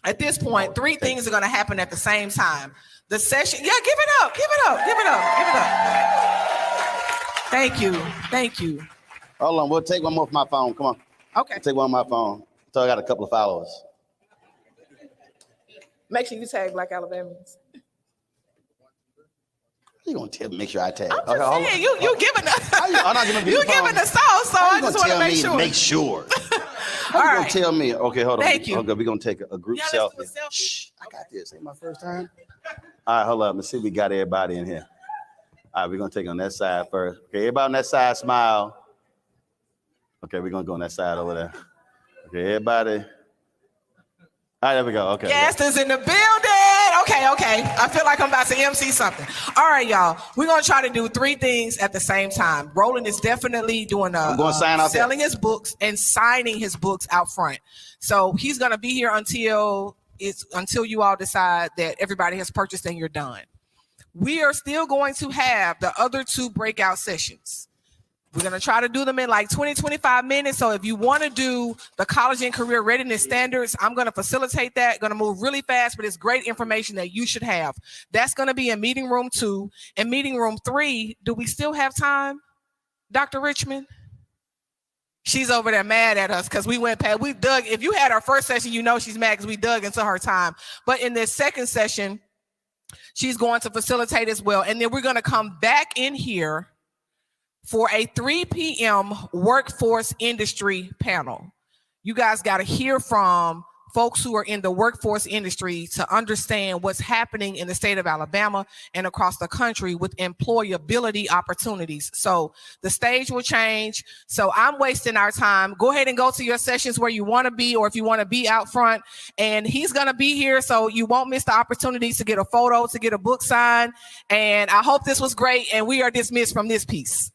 at this point, 3 things are going to happen at the same time. The session. Yeah, give it up. Give it up. Give it up. Give it up. Thank you. Thank you. Hold on, we'll take one more from my phone. Come on. Okay. Take one on my phone. So I got a couple of followers. Make sure you tag Black Alabamians. You gonna tell me? Make sure I tag. I'm just saying, you giving the I'm not giving you giving the sauce, so I just want to make sure. Make sure. All You right. gonna tell me? Okay, hold on. Thank you. Okay, we're gonna take a group Let's selfie. do a selfie. Shh, I got this. Ain't my first time. All right, hold up. Let's see if we got everybody in here. All right, we're gonna take on that side first. Okay, everybody on that side, smile. Okay, we're gonna go on that side over there. Okay, everybody. All right, there we go. Okay. Gaston's in the building. Okay. I feel like I'm about to MC something. All right, y'all. We're gonna try to do 3 things at the same time. Roland is definitely doing selling his books and signing his books out front. So he's gonna be here until you all decide that everybody has purchased and you're done. We are still going to have the other 2 breakout sessions. We're going to try to do them in like 20, 25 minutes. So if you want to do the college and career readiness standards, I'm going to facilitate that. Going to move really fast, but it's great information that you should have. That's going to be in meeting room 2. And meeting room 3, do we still have time, Dr. Richmond? She's over there mad at us because we dug. If you had our first session, you know she's mad because we dug into her time. But in this second session, she's going to facilitate as well. And then we're going to come back in here for a 3 p.m. workforce industry panel. You guys got to hear from folks who are in the workforce industry to understand what's happening in the state of Alabama and across the country with employability opportunities. So the stage will change. So I'm wasting our time. Go ahead and go to your sessions where you want to be, or if you want to be out front, and he's going to be here. So you won't miss the opportunities to get a photo, to get a book signed. And I hope this was great. And we are dismissed from this piece.